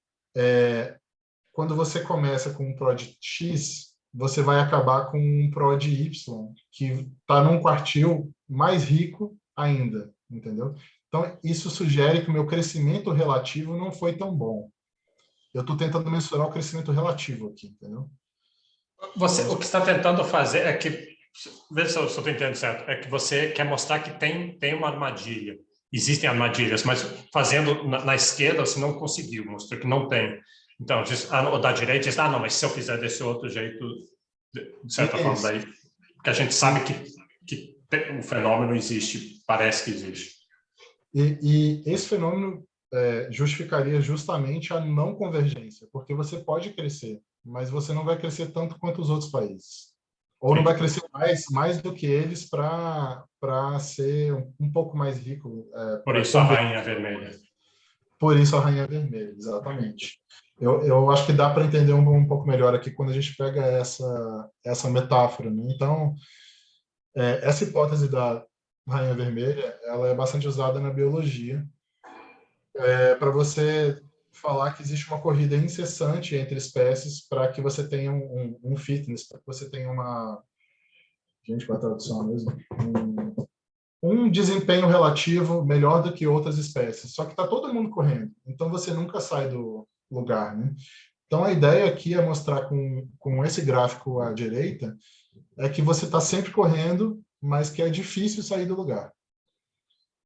quando você começa com um prod X, você vai acabar com um prod Y, que está num quartil mais rico ainda, entendeu? Então, isso sugere que o meu crescimento relativo não foi tão bom. Eu estou tentando mensurar o crescimento relativo aqui, entendeu? O que está tentando fazer é que, vê se eu estou entendendo certo, é que você quer mostrar que tem uma armadilha. Existem armadilhas, mas fazendo na esquerda você não conseguiu, mostrou que não tem. Então, o da direita diz, não, mas se eu fizer desse outro jeito, de certa forma, daí, porque a gente sabe que o fenômeno existe, parece que existe. E esse fenômeno justificaria justamente a não convergência, porque você pode crescer, mas você não vai crescer tanto quanto os outros países. Ou não vai crescer mais do que eles para ser um pouco mais rico. Por isso a rainha vermelha. Por isso a rainha vermelha, exatamente. Eu acho que dá para entender um pouco melhor aqui quando a gente pega essa metáfora. Né? Então, essa hipótese da rainha vermelha, ela é bastante usada na biologia para você falar que existe uma corrida incessante entre espécies para que você tenha um fitness, para que você tenha uma... Gente, qual é a tradução mesmo? Um desempenho relativo melhor do que outras espécies. Só que está todo mundo correndo, então você nunca sai do lugar. Né? Então, a ideia aqui é mostrar com esse gráfico à direita é que você está sempre correndo, mas que é difícil sair do lugar.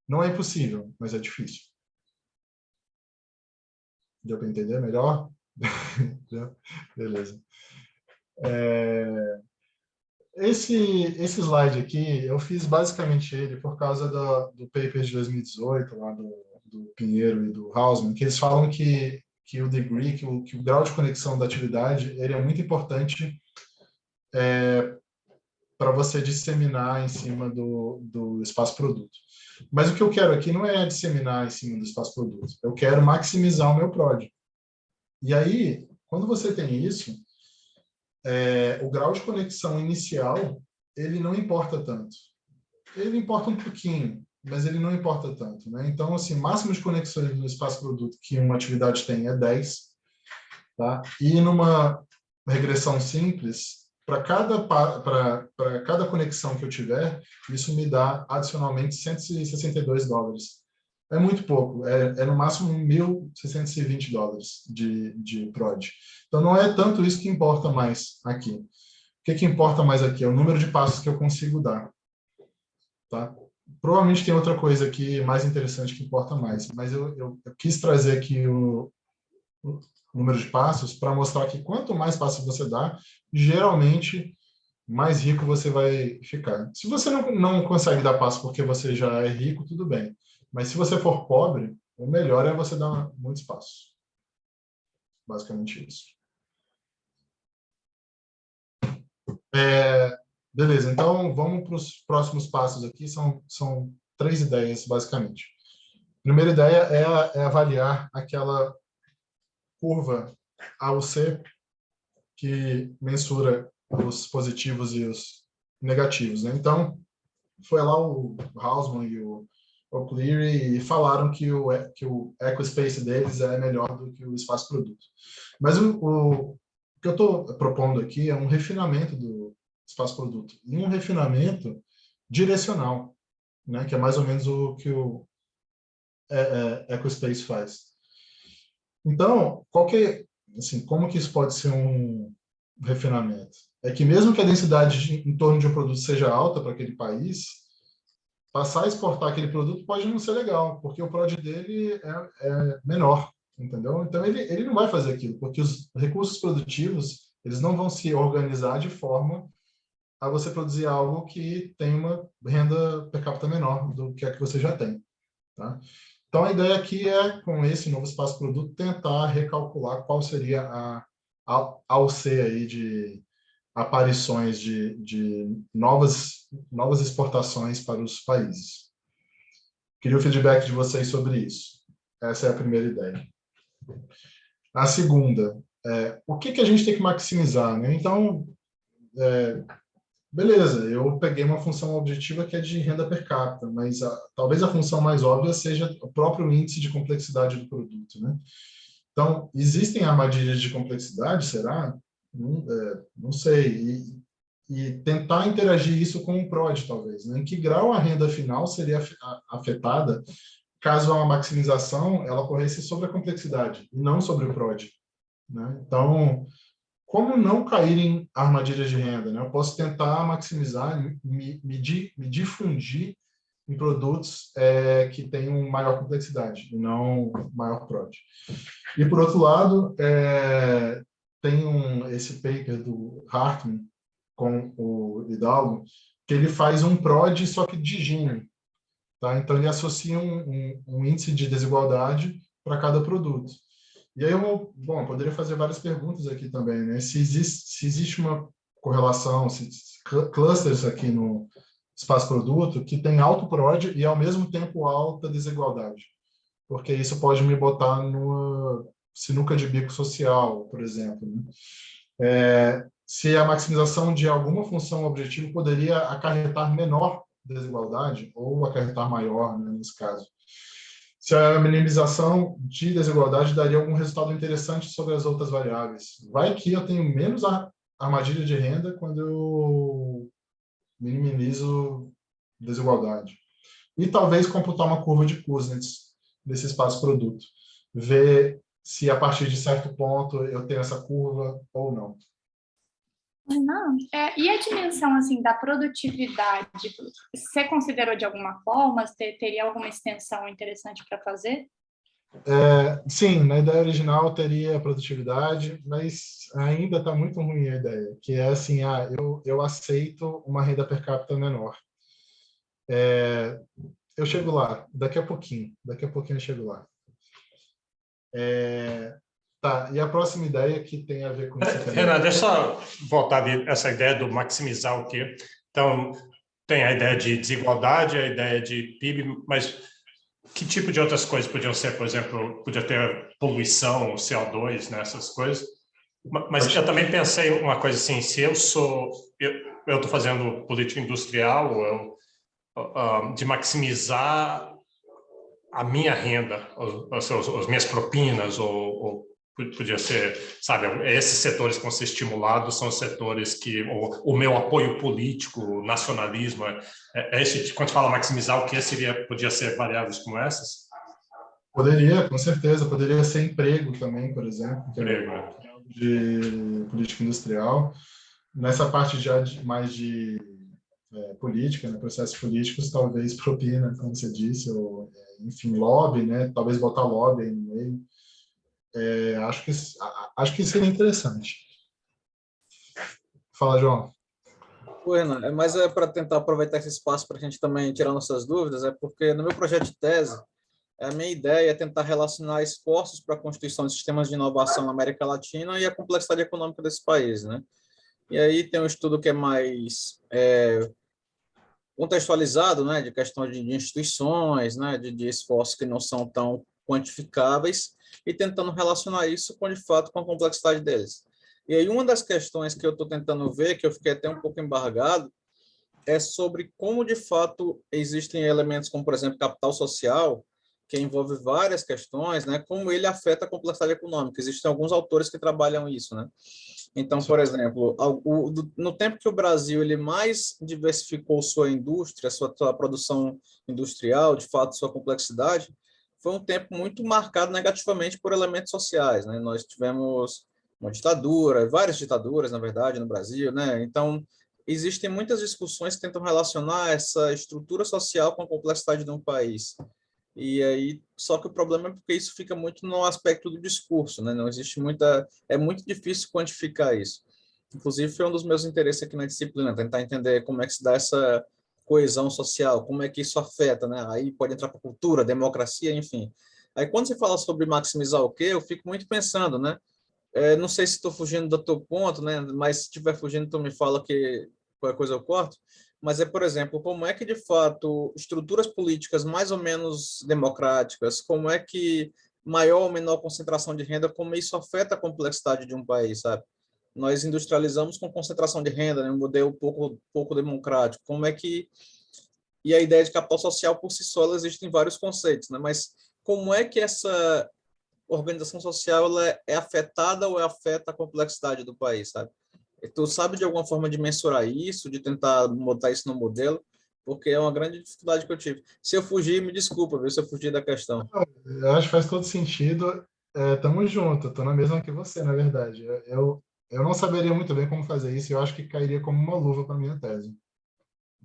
Não é impossível, mas é difícil. Deu para entender melhor? Beleza. Esse slide aqui, eu fiz basicamente ele por causa do paper de 2018, lá do Pinheiro e do Hausmann, que eles falam que o degree, que o grau de conexão da atividade, ele é muito importante para você disseminar em cima do espaço-produto. Mas o que eu quero aqui não é disseminar em cima do espaço-produto, eu quero maximizar o meu prod. E aí, quando você tem isso, o grau de conexão inicial, ele não importa tanto. Ele importa um pouquinho, mas ele não importa tanto. Né? Então, assim, o máximo de conexões no espaço-produto que uma atividade tem é 10. Tá? E numa regressão simples, para cada conexão que eu tiver, isso me dá adicionalmente $162. É muito pouco, é no máximo $1.620 de prod. Então, não é tanto isso que importa mais aqui. O que importa mais aqui é o número de passos que eu consigo dar. Tá? provavelmente tem outra coisa aqui mais interessante que importa mais, mas eu quis trazer aqui o número de passos para mostrar que quanto mais passos você dá, geralmente mais rico você vai ficar. Se você não consegue dar passo porque você já é rico, tudo bem. Mas se você for pobre, o melhor é você dar muitos passos. Basicamente isso. Beleza, então vamos para os próximos passos aqui. São 3 ideias, basicamente. A primeira ideia é avaliar aquela curva AUC que mensura os positivos e os negativos, né? Então, foi lá o Hausmann e o O'Cleary e falaram que o EcoSpace deles é melhor do que o espaço-produto. Mas o que eu estou propondo aqui é um refinamento do espaço-produto, e um refinamento direcional, né? Que é mais ou menos o que o EcoSpace faz. Então, como que isso pode ser um refinamento? É que mesmo que a densidade em torno de um produto seja alta para aquele país, passar a exportar aquele produto pode não ser legal, porque o PROD dele é menor, entendeu? Então, ele não vai fazer aquilo, porque os recursos produtivos eles não vão se organizar de forma a você produzir algo que tem uma renda per capita menor do que a que você já tem. Tá? Então, a ideia aqui é, com esse novo espaço-produto, tentar recalcular qual seria a AUC aí de aparições de novas exportações para os países. Queria o feedback de vocês sobre isso. Essa é a primeira ideia. A segunda, o que a gente tem que maximizar, né? Então, beleza, eu peguei uma função objetiva que é de renda per capita, mas talvez a função mais óbvia seja o próprio índice de complexidade do produto, né? Então, existem armadilhas de complexidade, será? Não sei. E tentar interagir isso com o PROD, talvez, né? Em que grau a renda final seria afetada caso a maximização ela ocorresse sobre a complexidade, e não sobre o PROD, né? Então, como não cair em armadilhas de renda, né? Eu posso tentar maximizar, me difundir em produtos que tenham maior complexidade e não maior PROD. E, por outro lado, tem esse paper do Hartmann com o Hidalgo, que ele faz um PROD só que de Gini. Tá? Então, ele associa um índice de desigualdade para cada produto. E aí eu poderia fazer várias perguntas aqui também, né? Se existe uma correlação, clusters aqui no espaço-produto que tem alto PROD e, ao mesmo tempo, alta desigualdade. Porque isso pode me botar numa sinuca de bico social, por exemplo, né? Se a maximização de alguma função objetivo poderia acarretar menor desigualdade ou acarretar maior, né, nesse caso. Se a minimização de desigualdade daria algum resultado interessante sobre as outras variáveis. Vai que eu tenho menos armadilha de renda quando eu minimizo desigualdade. E talvez computar uma curva de Kuznets desse espaço-produto. Ver se a partir de certo ponto eu tenho essa curva ou não. Não. E a dimensão assim, da produtividade, você considerou de alguma forma? Teria alguma extensão interessante para fazer? Sim, na ideia original teria produtividade, mas ainda está muito ruim a ideia, que é assim, eu aceito uma renda per capita menor. Eu chego lá, daqui a pouquinho eu chego lá. Tá, e a próxima ideia que tem a ver com isso. Renan, deixa eu voltar essa ideia do maximizar o quê? Então, tem a ideia de desigualdade, a ideia de PIB, mas que tipo de outras coisas podiam ser? Por exemplo, podia ter poluição, CO2, né, essas coisas. Mas eu também pensei uma coisa assim, se eu estou fazendo política industrial, de maximizar a minha renda, as minhas propinas, ou podia ser, sabe, esses setores que vão ser estimulados são os setores que o meu apoio político, o nacionalismo, quando fala maximizar, o que podia ser variáveis como essas? Poderia, com certeza, poderia ser emprego também, por exemplo, que emprego, de política industrial. Nessa parte já mais de política, né? Processos políticos, talvez propina, como você disse, ou, enfim, lobby, né? Talvez botar lobby aí no meio. Acho que seria interessante. Fala, João. Renan, mas é para tentar aproveitar esse espaço para a gente também tirar nossas dúvidas, é porque no meu projeto de tese, a minha ideia é tentar relacionar esforços para a constituição de sistemas de inovação na América Latina e a complexidade econômica desse país, né? E aí tem um estudo que é mais contextualizado, né, de questão de instituições, né, de esforços que não são tão quantificáveis e tentando relacionar isso com, de fato, com a complexidade deles. E aí uma das questões que eu estou tentando ver, que eu fiquei até um pouco embargado, é sobre como, de fato, existem elementos como, por exemplo, capital social, que envolve várias questões, né, como ele afeta a complexidade econômica. Existem alguns autores que trabalham isso, né? Então, por exemplo, no tempo que o Brasil ele mais diversificou sua indústria, sua produção industrial, de fato, sua complexidade, foi um tempo muito marcado negativamente por elementos sociais, né? Nós tivemos uma ditadura, várias ditaduras, na verdade, no Brasil, né? Então, existem muitas discussões que tentam relacionar essa estrutura social com a complexidade de um país. E aí, só que o problema é porque isso fica muito no aspecto do discurso, né? Não existe é muito difícil quantificar isso. Inclusive, foi um dos meus interesses aqui na disciplina, tentar entender como é que se dá essa coesão social, como é que isso afeta, né? Aí pode entrar para cultura, democracia, enfim. Aí, quando você fala sobre maximizar o quê, eu fico muito pensando, né? Não sei se estou fugindo do teu ponto, né? Mas se estiver fugindo, tu me fala que qualquer coisa eu corto. Mas por exemplo, como é que, de fato, estruturas políticas mais ou menos democráticas, como é que maior ou menor concentração de renda, como isso afeta a complexidade de um país, sabe? Nós industrializamos com concentração de renda, né? Um modelo pouco democrático. Como é que... E a ideia de capital social, por si só, ela existe em vários conceitos, né? Mas como é que essa organização social ela é afetada ou afeta a complexidade do país, sabe? E tu sabe de alguma forma de mensurar isso, de tentar botar isso no modelo? Porque é uma grande dificuldade que eu tive. Se eu fugir, me desculpa, viu, se eu fugir da questão. Eu acho que faz todo sentido. Tamo junto, tô na mesma que você, na verdade. Eu não saberia muito bem como fazer isso, e eu acho que cairia como uma luva para minha tese.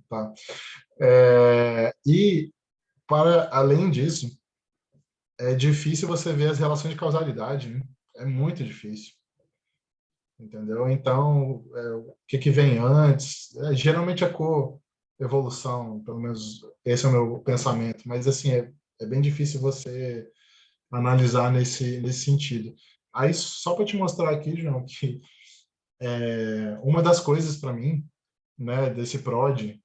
Tá? E, para além disso, é difícil você ver as relações de causalidade, né? É muito difícil. Entendeu? Então, o que vem antes? Geralmente é co-evolução, pelo menos esse é o meu pensamento, mas assim, é bem difícil você analisar nesse sentido. Aí, só para te mostrar aqui, João, que uma das coisas para mim, né, desse PROD,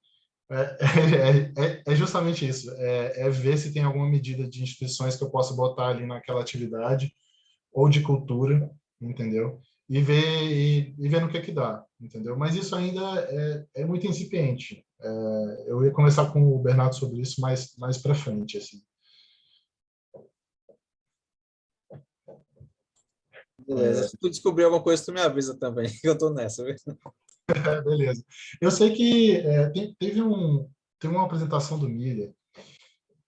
é justamente isso, é ver se tem alguma medida de instituições que eu possa botar ali naquela atividade, ou de cultura, entendeu? E ver no que dá, entendeu? Mas isso ainda é muito incipiente. Eu ia conversar com o Bernardo sobre isso mais para frente, assim. Beleza. Se tu descobrir alguma coisa, tu me avisa também, que eu tô nessa. Viu? Beleza. Eu sei que teve uma apresentação do Miller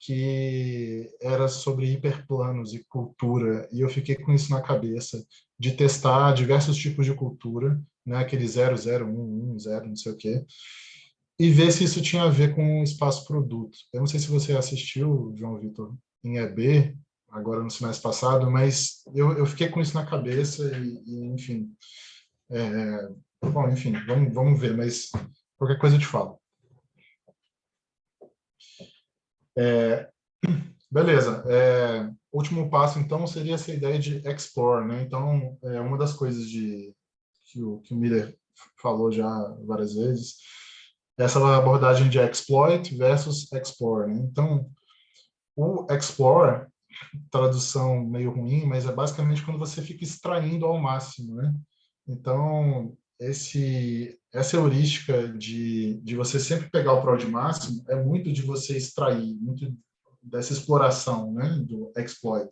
que era sobre hiperplanos e cultura, e eu fiquei com isso na cabeça, de testar diversos tipos de cultura, né, aquele 0, 0, 1, 1, 0, não sei o quê, e ver se isso tinha a ver com o espaço-produto. Eu não sei se você assistiu, João Vitor, em EB, agora no semestre passado, mas eu fiquei com isso na cabeça enfim. Bom, enfim, vamos ver, mas qualquer coisa eu te falo. Beleza. Último passo, então, seria essa ideia de explore, né? Então, uma das coisas que o Miller falou já várias vezes, essa abordagem de exploit versus explore, né? Então, o explore, tradução meio ruim, mas é basicamente quando você fica extraindo ao máximo, né? Então, essa heurística de você sempre pegar o prod máximo é muito de você extrair, muito dessa exploração, né, do exploit.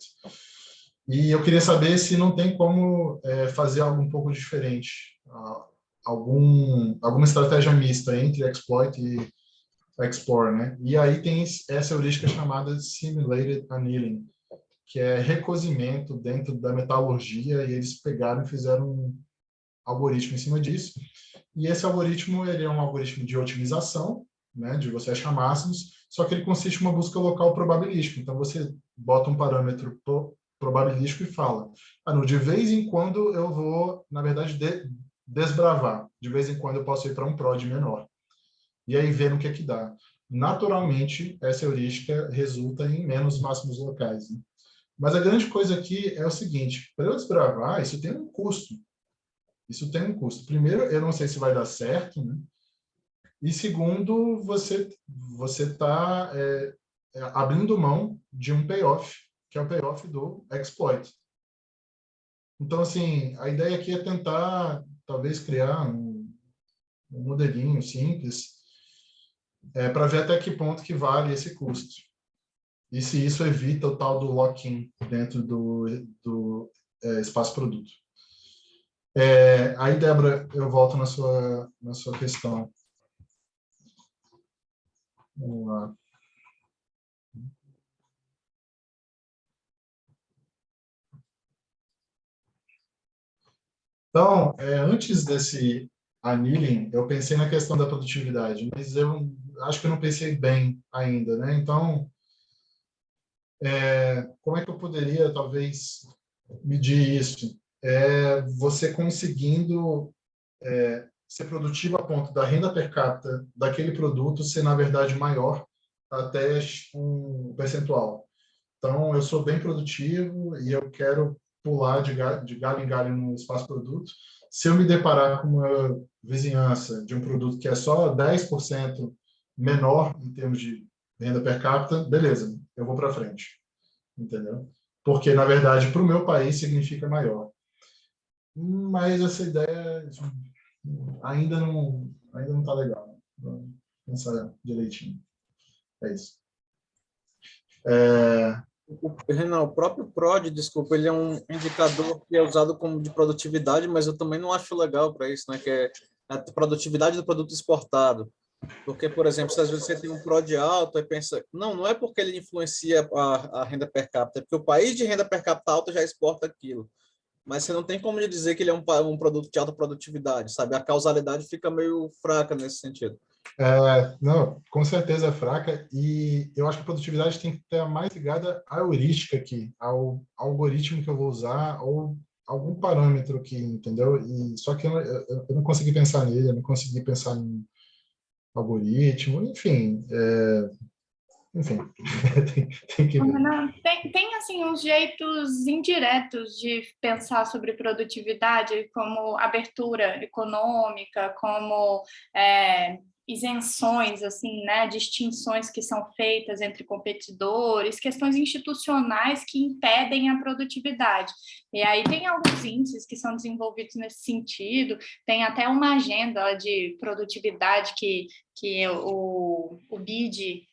E eu queria saber se não tem como fazer algo um pouco diferente, alguma estratégia mista entre exploit e explore, né? E aí tem essa heurística chamada de simulated annealing, que é recozimento dentro da metalurgia, e eles pegaram e fizeram algoritmo em cima disso. E esse algoritmo ele é um algoritmo de otimização, né, de você achar máximos, só que ele consiste em uma busca local probabilística. Então, você bota um parâmetro probabilístico e fala, de vez em quando eu vou, na verdade, desbravar. De vez em quando eu posso ir para um prod menor. E aí ver no que é que dá. Naturalmente, essa heurística resulta em menos máximos locais, né? Mas a grande coisa aqui é o seguinte, para eu desbravar, isso tem um custo. Isso tem um custo. Primeiro, eu não sei se vai dar certo, né? E segundo, você está abrindo mão de um payoff, que é o payoff do exploit. Então, assim, a ideia aqui é tentar, talvez, criar um modelinho simples para ver até que ponto que vale esse custo. E se isso evita o tal do lock-in dentro do espaço produto. Aí, Débora, eu volto na sua questão. Vamos lá. Então, antes desse annealing, eu pensei na questão da produtividade, mas eu acho que eu não pensei bem ainda, né? Então, como é que eu poderia, talvez, medir isso? Você conseguindo ser produtivo a ponto da renda per capita daquele produto ser, na verdade, maior até um percentual. Então, eu sou bem produtivo e eu quero pular de galho em galho no espaço produto. Se eu me deparar com uma vizinhança de um produto que é só 10% menor em termos de renda per capita, beleza, eu vou para frente. Entendeu? Porque, na verdade, para o meu país significa maior. Mas essa ideia ainda não está legal. Vou pensar direitinho. É isso. Renan, o próprio PROD, desculpa, ele é um indicador que é usado como de produtividade, mas eu também não acho legal para isso, né? Que é a produtividade do produto exportado. Porque, por exemplo, se às vezes você tem um PROD alto, aí pensa, não é porque ele influencia a renda per capita, é porque o país de renda per capita alta já exporta aquilo. Mas você não tem como dizer que ele é um produto de alta produtividade, sabe? A causalidade fica meio fraca nesse sentido. Não, com certeza é fraca, e eu acho que a produtividade tem que estar mais ligada à heurística aqui, ao algoritmo que eu vou usar, ou algum parâmetro aqui, entendeu? Só que eu não consegui pensar nele, eu não consegui pensar em algoritmo, enfim, tem que ver. Tem assim, uns jeitos indiretos de pensar sobre produtividade, como abertura econômica, como isenções, assim, né, distinções que são feitas entre competidores, questões institucionais que impedem a produtividade. E aí tem alguns índices que são desenvolvidos nesse sentido, tem até uma agenda de produtividade que o BID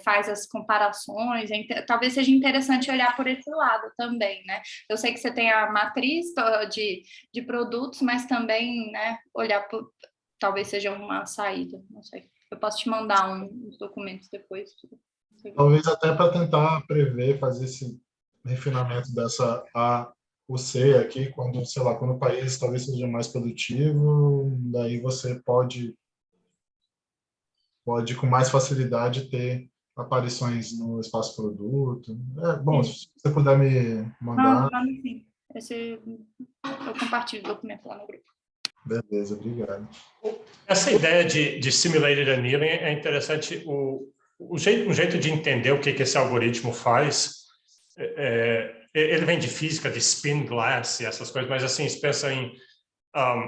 faz as comparações, talvez seja interessante olhar por esse lado também, né? Eu sei que você tem a matriz de produtos, mas também, né, olhar por... Talvez seja uma saída, não sei. Eu posso te mandar uns documentos depois. Talvez até para tentar prever, fazer esse refinamento dessa A, o C aqui, quando o país talvez seja mais produtivo, daí você pode com mais facilidade ter aparições no espaço produto. Bom, sim. Se você puder me mandar... Não, sim. Eu compartilho o documento lá no grupo. Beleza, obrigado. Essa ideia de simulated annealing é interessante. Um jeito de entender o que esse algoritmo faz, ele vem de física, de spin glass e essas coisas, mas assim, se pensa em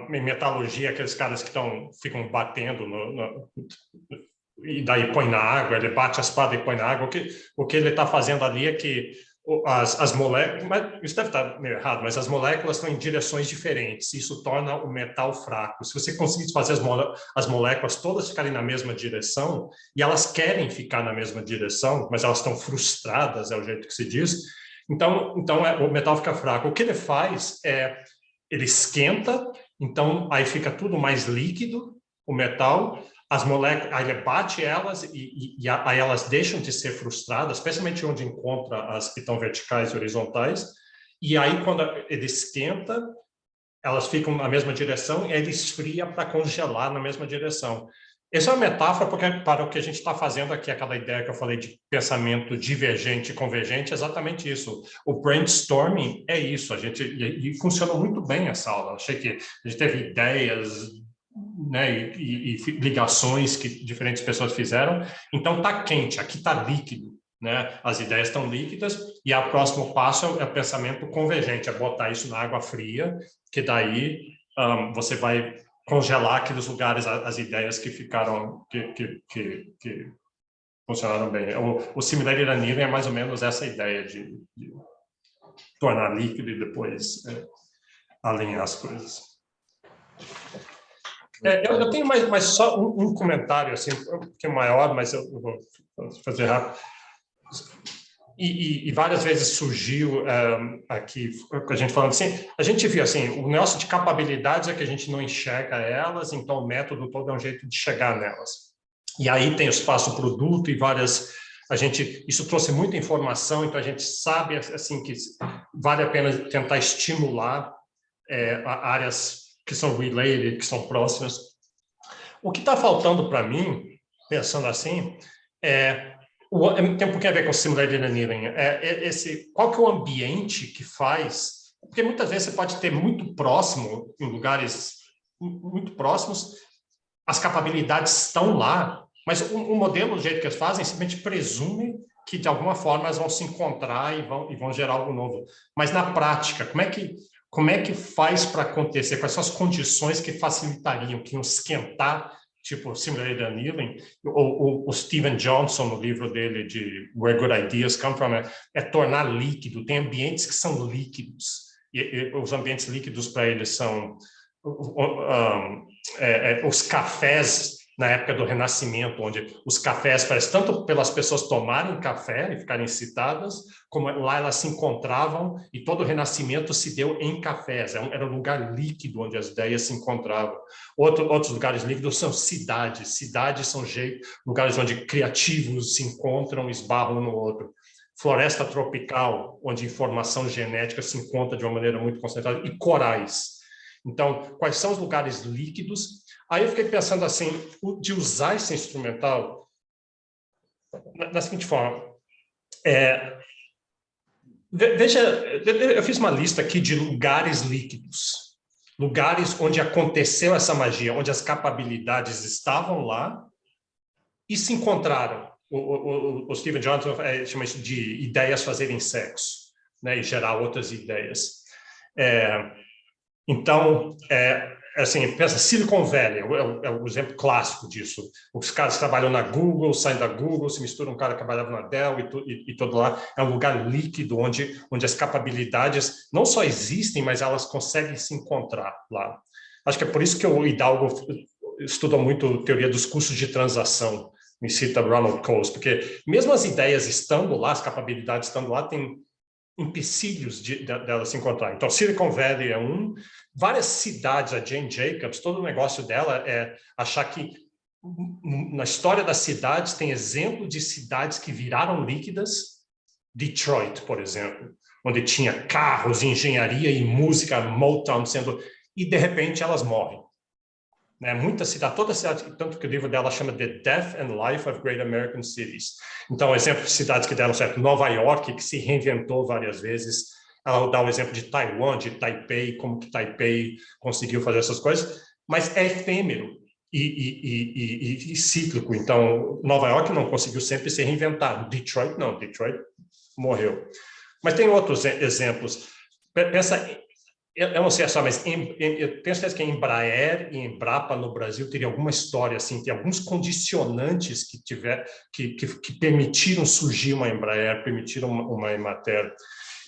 metalurgia, aqueles caras que ficam batendo e daí põe na água, ele bate a espada e põe na água. O que ele está fazendo ali é que as moléculas, isso deve estar meio errado, mas as moléculas estão em direções diferentes, isso torna o metal fraco. Se você conseguir fazer as moléculas todas ficarem na mesma direção, e elas querem ficar na mesma direção, mas elas estão frustradas, é o jeito que se diz, então o metal fica fraco. O que ele faz ele esquenta, então aí fica tudo mais líquido, o metal, as moléculas, aí ele bate elas e aí elas deixam de ser frustradas, especialmente onde encontra as que estão verticais e horizontais, e aí quando ele esquenta, elas ficam na mesma direção e ele esfria para congelar na mesma direção. Essa é uma metáfora para o que a gente está fazendo aqui, aquela ideia que eu falei de pensamento divergente e convergente, é exatamente isso. O brainstorming é isso, e funcionou muito bem essa aula. Achei que a gente teve ideias, né, e ligações que diferentes pessoas fizeram, então está quente, aqui está líquido, né? As ideias estão líquidas, e o próximo passo é o pensamento convergente, é botar isso na água fria, que daí você vai congelar aqueles lugares, as ideias que ficaram, que funcionaram bem. O similarity annealing é mais ou menos essa ideia de tornar líquido e depois alinhar as coisas. Eu tenho mais só um comentário, assim, que é maior, mas eu vou fazer rápido. E várias vezes surgiu aqui, a gente falando assim, a gente viu assim, o negócio de capabilidades é que a gente não enxerga elas, então o método todo é um jeito de chegar nelas. E aí tem o espaço produto e várias, isso trouxe muita informação, então a gente sabe assim que vale a pena tentar estimular áreas que são related, que são próximas. O que está faltando para mim, pensando assim, tem um pouquinho a ver com o similarity annealing. Qual que é o ambiente que faz? Porque muitas vezes você pode ter muito próximo, em lugares muito próximos, as capabilidades estão lá, mas o modelo, do jeito que eles fazem, simplesmente presume que, de alguma forma, elas vão se encontrar e vão gerar algo novo. Mas, na prática, como é que faz para acontecer? Quais são as condições que facilitariam, que iam esquentar, tipo similarity annealing? O Steven Johnson, no livro dele de Where Good Ideas Come From, é tornar líquido. Tem ambientes que são líquidos. E os ambientes líquidos para eles são os cafés na época do Renascimento, onde os cafés, parece tanto pelas pessoas tomarem café e ficarem excitadas, como lá elas se encontravam, e todo o Renascimento se deu em cafés. Era um lugar líquido onde as ideias se encontravam. Outros lugares líquidos são cidades. Cidades são lugares onde criativos se encontram, esbarram um no outro. Floresta tropical, onde informação genética se encontra de uma maneira muito concentrada, e corais. Então, quais são os lugares líquidos? Aí eu fiquei pensando assim, de usar esse instrumental da seguinte forma. Veja, eu fiz uma lista aqui de lugares líquidos. Lugares onde aconteceu essa magia, onde as capabilidades estavam lá e se encontraram. O Steven Johnson chama isso de ideias fazerem sexo, né, e gerar outras ideias. Então, assim, pensa, Silicon Valley é o exemplo clássico disso. Os caras trabalham na Google, saem da Google, se misturam, um cara que trabalhava na Dell e todo lá. É um lugar líquido onde as capabilidades não só existem, mas elas conseguem se encontrar lá. Acho que é por isso que o Hidalgo estuda muito teoria dos custos de transação, me cita Ronald Coase, porque mesmo as ideias estando lá, as capabilidades estando lá, tem empecilhos dela se encontrar. Então, Silicon Valley é várias cidades, a Jane Jacobs, todo o negócio dela é achar que na história das cidades tem exemplo de cidades que viraram líquidas. Detroit, por exemplo, onde tinha carros, engenharia e música, Motown e de repente elas morrem. Né? Muita cidade, toda cidade, tanto que o livro dela chama The Death and Life of Great American Cities. Então, exemplo de cidades que deram certo, Nova York, que se reinventou várias vezes. Ela dá o exemplo de Taiwan, de Taipei, como que Taipei conseguiu fazer essas coisas, mas é efêmero e cíclico. Então, Nova York não conseguiu sempre se reinventar. Detroit não, Detroit morreu. Mas tem outros exemplos. Pensa, eu não sei só, mas eu tenho certeza que a Embraer e Embrapa no Brasil teria alguma história assim, tem alguns condicionantes que permitiram surgir uma Embraer, permitiram uma Emater.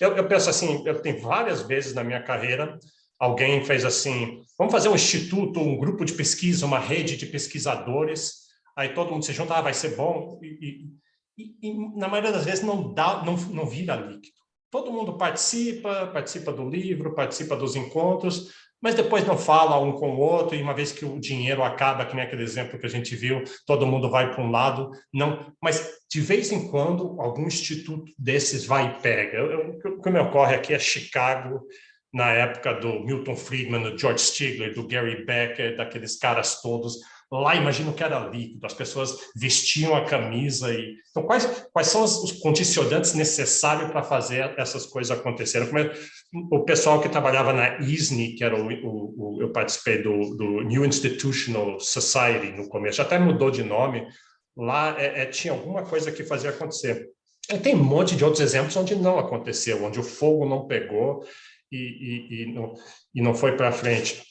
Eu penso assim, eu tenho várias vezes na minha carreira, alguém fez assim, vamos fazer um instituto, um grupo de pesquisa, uma rede de pesquisadores, aí todo mundo se junta, vai ser bom, e na maioria das vezes não vira líquido. Todo mundo participa do livro, participa dos encontros, mas depois não fala um com o outro, e uma vez que o dinheiro acaba, que nem aquele exemplo que a gente viu, todo mundo vai para um lado, não. Mas, de vez em quando, algum instituto desses vai e pega. O que me ocorre aqui é Chicago, na época do Milton Friedman, do George Stigler, do Gary Becker, daqueles caras todos. Lá, imagino que era líquido, as pessoas vestiam a camisa. Então, quais são os condicionantes necessários para fazer essas coisas acontecerem? O pessoal que trabalhava na ISNI, que era eu participei do New Institutional Society no começo, até mudou de nome, lá tinha alguma coisa que fazia acontecer. E tem um monte de outros exemplos onde não aconteceu, onde o fogo não pegou e não foi para frente.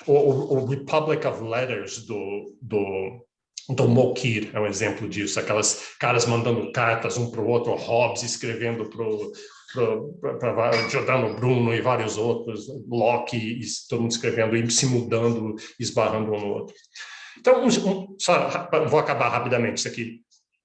O Republic of Letters do Mokir é um exemplo disso, aquelas caras mandando cartas um para o outro, Hobbes escrevendo para Giordano Bruno e vários outros, Locke, todo mundo escrevendo e se mudando, esbarrando um no outro. Então, vou acabar rapidamente isso aqui.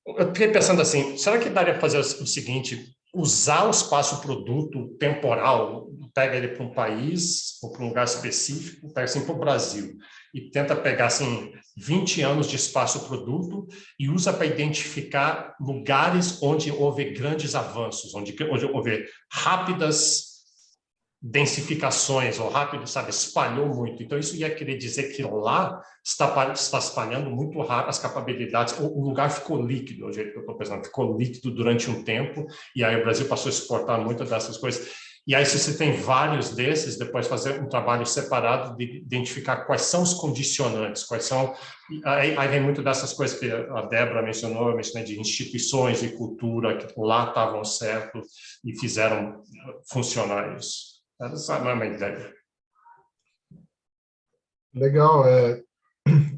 Eu fiquei pensando assim, será que daria para fazer o seguinte, usar o espaço-produto temporal, pega ele para um país ou para um lugar específico, pega assim para o Brasil, e tenta pegar assim 20 anos de espaço-produto e usa para identificar lugares onde houve grandes avanços, onde houve rápidas densificações, ou rápido, sabe, espalhou muito. Então, isso ia querer dizer que lá está espalhando muito rápido as capacidades. O lugar ficou líquido, o jeito que eu estou pensando, ficou líquido durante um tempo, e aí o Brasil passou a exportar muitas dessas coisas. E aí, se você tem vários desses, depois fazer um trabalho separado de identificar quais são os condicionantes, quais são... Aí vem muito dessas coisas que a Débora mencionou, eu mencionei de instituições e cultura que lá estavam certos e fizeram funcionar isso. Essa é uma ideia. Legal,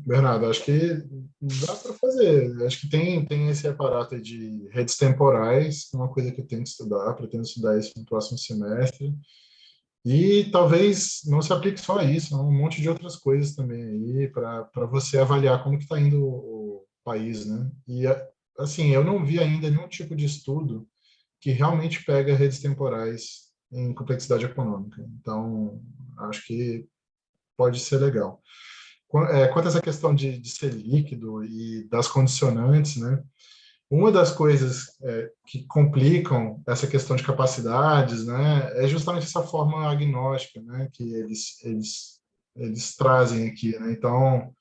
Bernardo, acho que dá para fazer. Acho que tem esse aparato de redes temporais, que é uma coisa que eu tenho que estudar, pretendo estudar isso no próximo semestre. E talvez não se aplique só a isso, um monte de outras coisas também aí, para você avaliar como que está indo o país, né? E, assim, eu não vi ainda nenhum tipo de estudo que realmente pega redes temporais em complexidade econômica. Então, acho que pode ser legal. Quanto a essa questão de ser líquido e das condicionantes, né? Uma das coisas que complicam essa questão de capacidades, né, é justamente essa forma agnóstica, né, que eles trazem aqui, né? Então,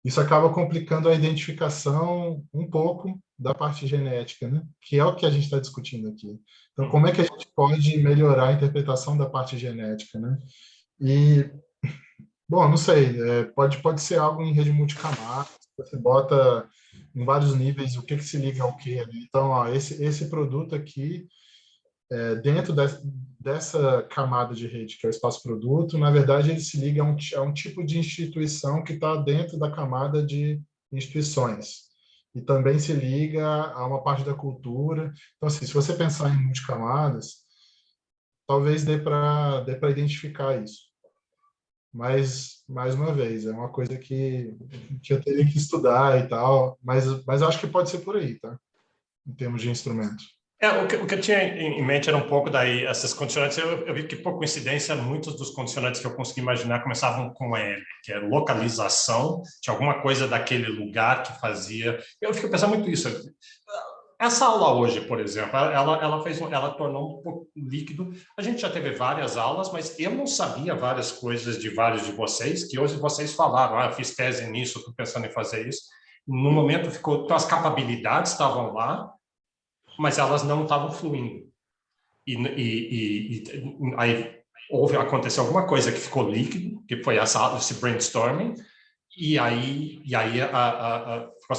isso acaba complicando a identificação um pouco da parte genética, né? Que é o que a gente está discutindo aqui. Então, como é que a gente pode melhorar a interpretação da parte genética, né? E, bom, não sei, pode ser algo em rede multicamadas, você bota em vários níveis o que se liga ao quê, né? Então, ó, esse produto aqui, dentro dessa camada de rede, que é o espaço-produto, na verdade, ele se liga a um tipo de instituição que está dentro da camada de instituições. E também se liga a uma parte da cultura. Então, assim, se você pensar em multicamadas, talvez dê para identificar isso. Mas, mais uma vez, é uma coisa que eu teria que estudar e tal, mas eu acho que pode ser por aí, tá? Em termos de instrumento. O que eu tinha em mente era um pouco daí, essas condicionantes, eu vi que, por coincidência, muitos dos condicionantes que eu consegui imaginar começavam com L, que é localização, tinha alguma coisa daquele lugar que fazia... Eu fico pensando muito isso. Essa aula hoje, por exemplo, ela tornou um pouco líquido. A gente já teve várias aulas, mas eu não sabia várias coisas de vários de vocês, que hoje vocês falaram, eu fiz tese nisso, estou pensando em fazer isso. No momento então as capacidades estavam lá, mas elas não estavam fluindo. Aí aconteceu alguma coisa que ficou líquido, que foi esse brainstorming, e aí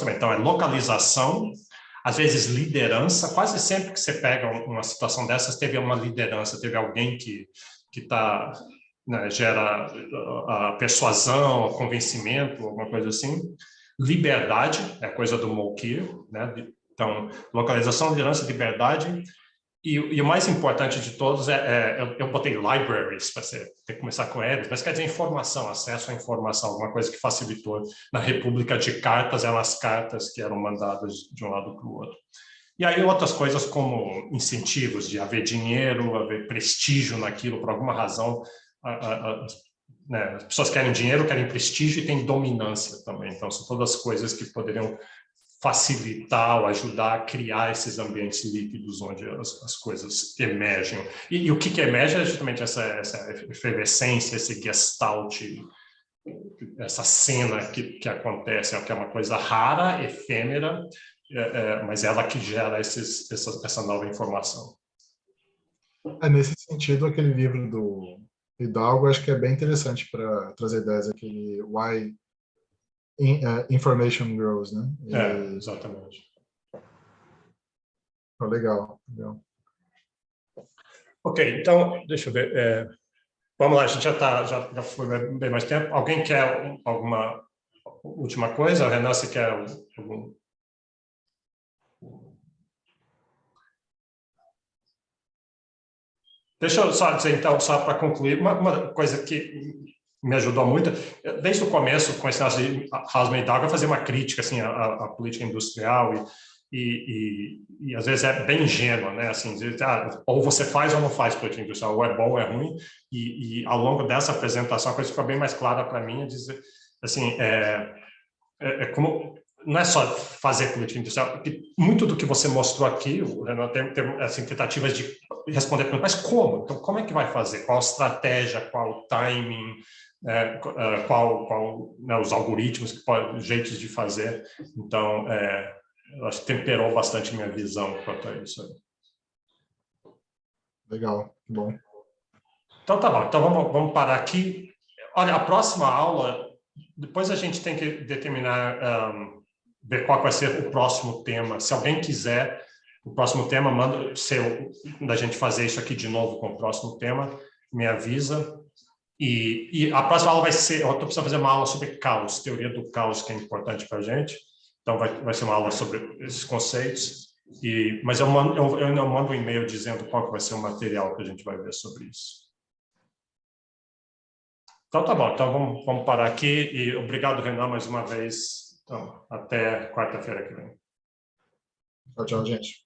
então, localização, às vezes liderança, quase sempre que você pega uma situação dessas, teve uma liderança, teve alguém que tá, né, gera a persuasão, o convencimento, alguma coisa assim. Liberdade, é coisa do Mokir, né? Então, localização, liderança, liberdade. E o mais importante de todos eu botei libraries, para você ter que começar com eles, mas quer dizer informação, acesso à informação, alguma coisa que facilitou. Na República de Cartas, eram as cartas que eram mandadas de um lado para o outro. E aí outras coisas como incentivos de haver dinheiro, haver prestígio naquilo, por alguma razão, né, as pessoas querem dinheiro, querem prestígio e tem dominância também. Então, são todas coisas que poderiam facilitar ou ajudar a criar esses ambientes líquidos onde as coisas emergem. E o que emerge é justamente essa efervescência, esse gestalt, essa cena que acontece, que é uma coisa rara, efêmera, mas ela que gera essa nova informação. Nesse sentido, aquele livro do Hidalgo, acho que é bem interessante para trazer ideias, aquele Why Information Grows, né? Exatamente. Legal. Ok, então, deixa eu ver. Vamos lá, a gente já foi bem mais tempo. Alguém quer alguma última coisa? Renan, você quer algum... Deixa eu só dizer, então, só para concluir, uma coisa que me ajudou muito, desde o começo, com esse negócio de Hausmann e Hidalgo, eu fazia uma crítica assim, à política industrial e às vezes é bem ingênua, né? Assim, ou você faz ou não faz política industrial, ou é bom ou é ruim, e ao longo dessa apresentação a coisa ficou bem mais clara para mim, dizer, assim, como não é só fazer política industrial, porque muito do que você mostrou aqui, o Renan tem assim, tentativas de responder, mas como? Então, como é que vai fazer? Qual a estratégia? Qual o timing? Qual né, os algoritmos, os jeitos de fazer? Então, eu acho que temperou bastante minha visão quanto a isso. Legal, bom. Então, tá bom. Então, vamos parar aqui. Olha, a próxima aula, depois a gente tem que determinar... ver qual vai ser o próximo tema. Se alguém quiser o próximo tema, manda da gente fazer isso aqui de novo com o próximo tema, me avisa. E a próxima aula vai ser, eu estou precisando fazer uma aula sobre caos, teoria do caos, que é importante para a gente. Então, vai ser uma aula sobre esses conceitos. Mas eu não mando um e-mail dizendo qual que vai ser o material que a gente vai ver sobre isso. Então, tá bom. Então, vamos parar aqui. E obrigado, Renan, mais uma vez. Então, até quarta-feira que vem. Tchau, gente.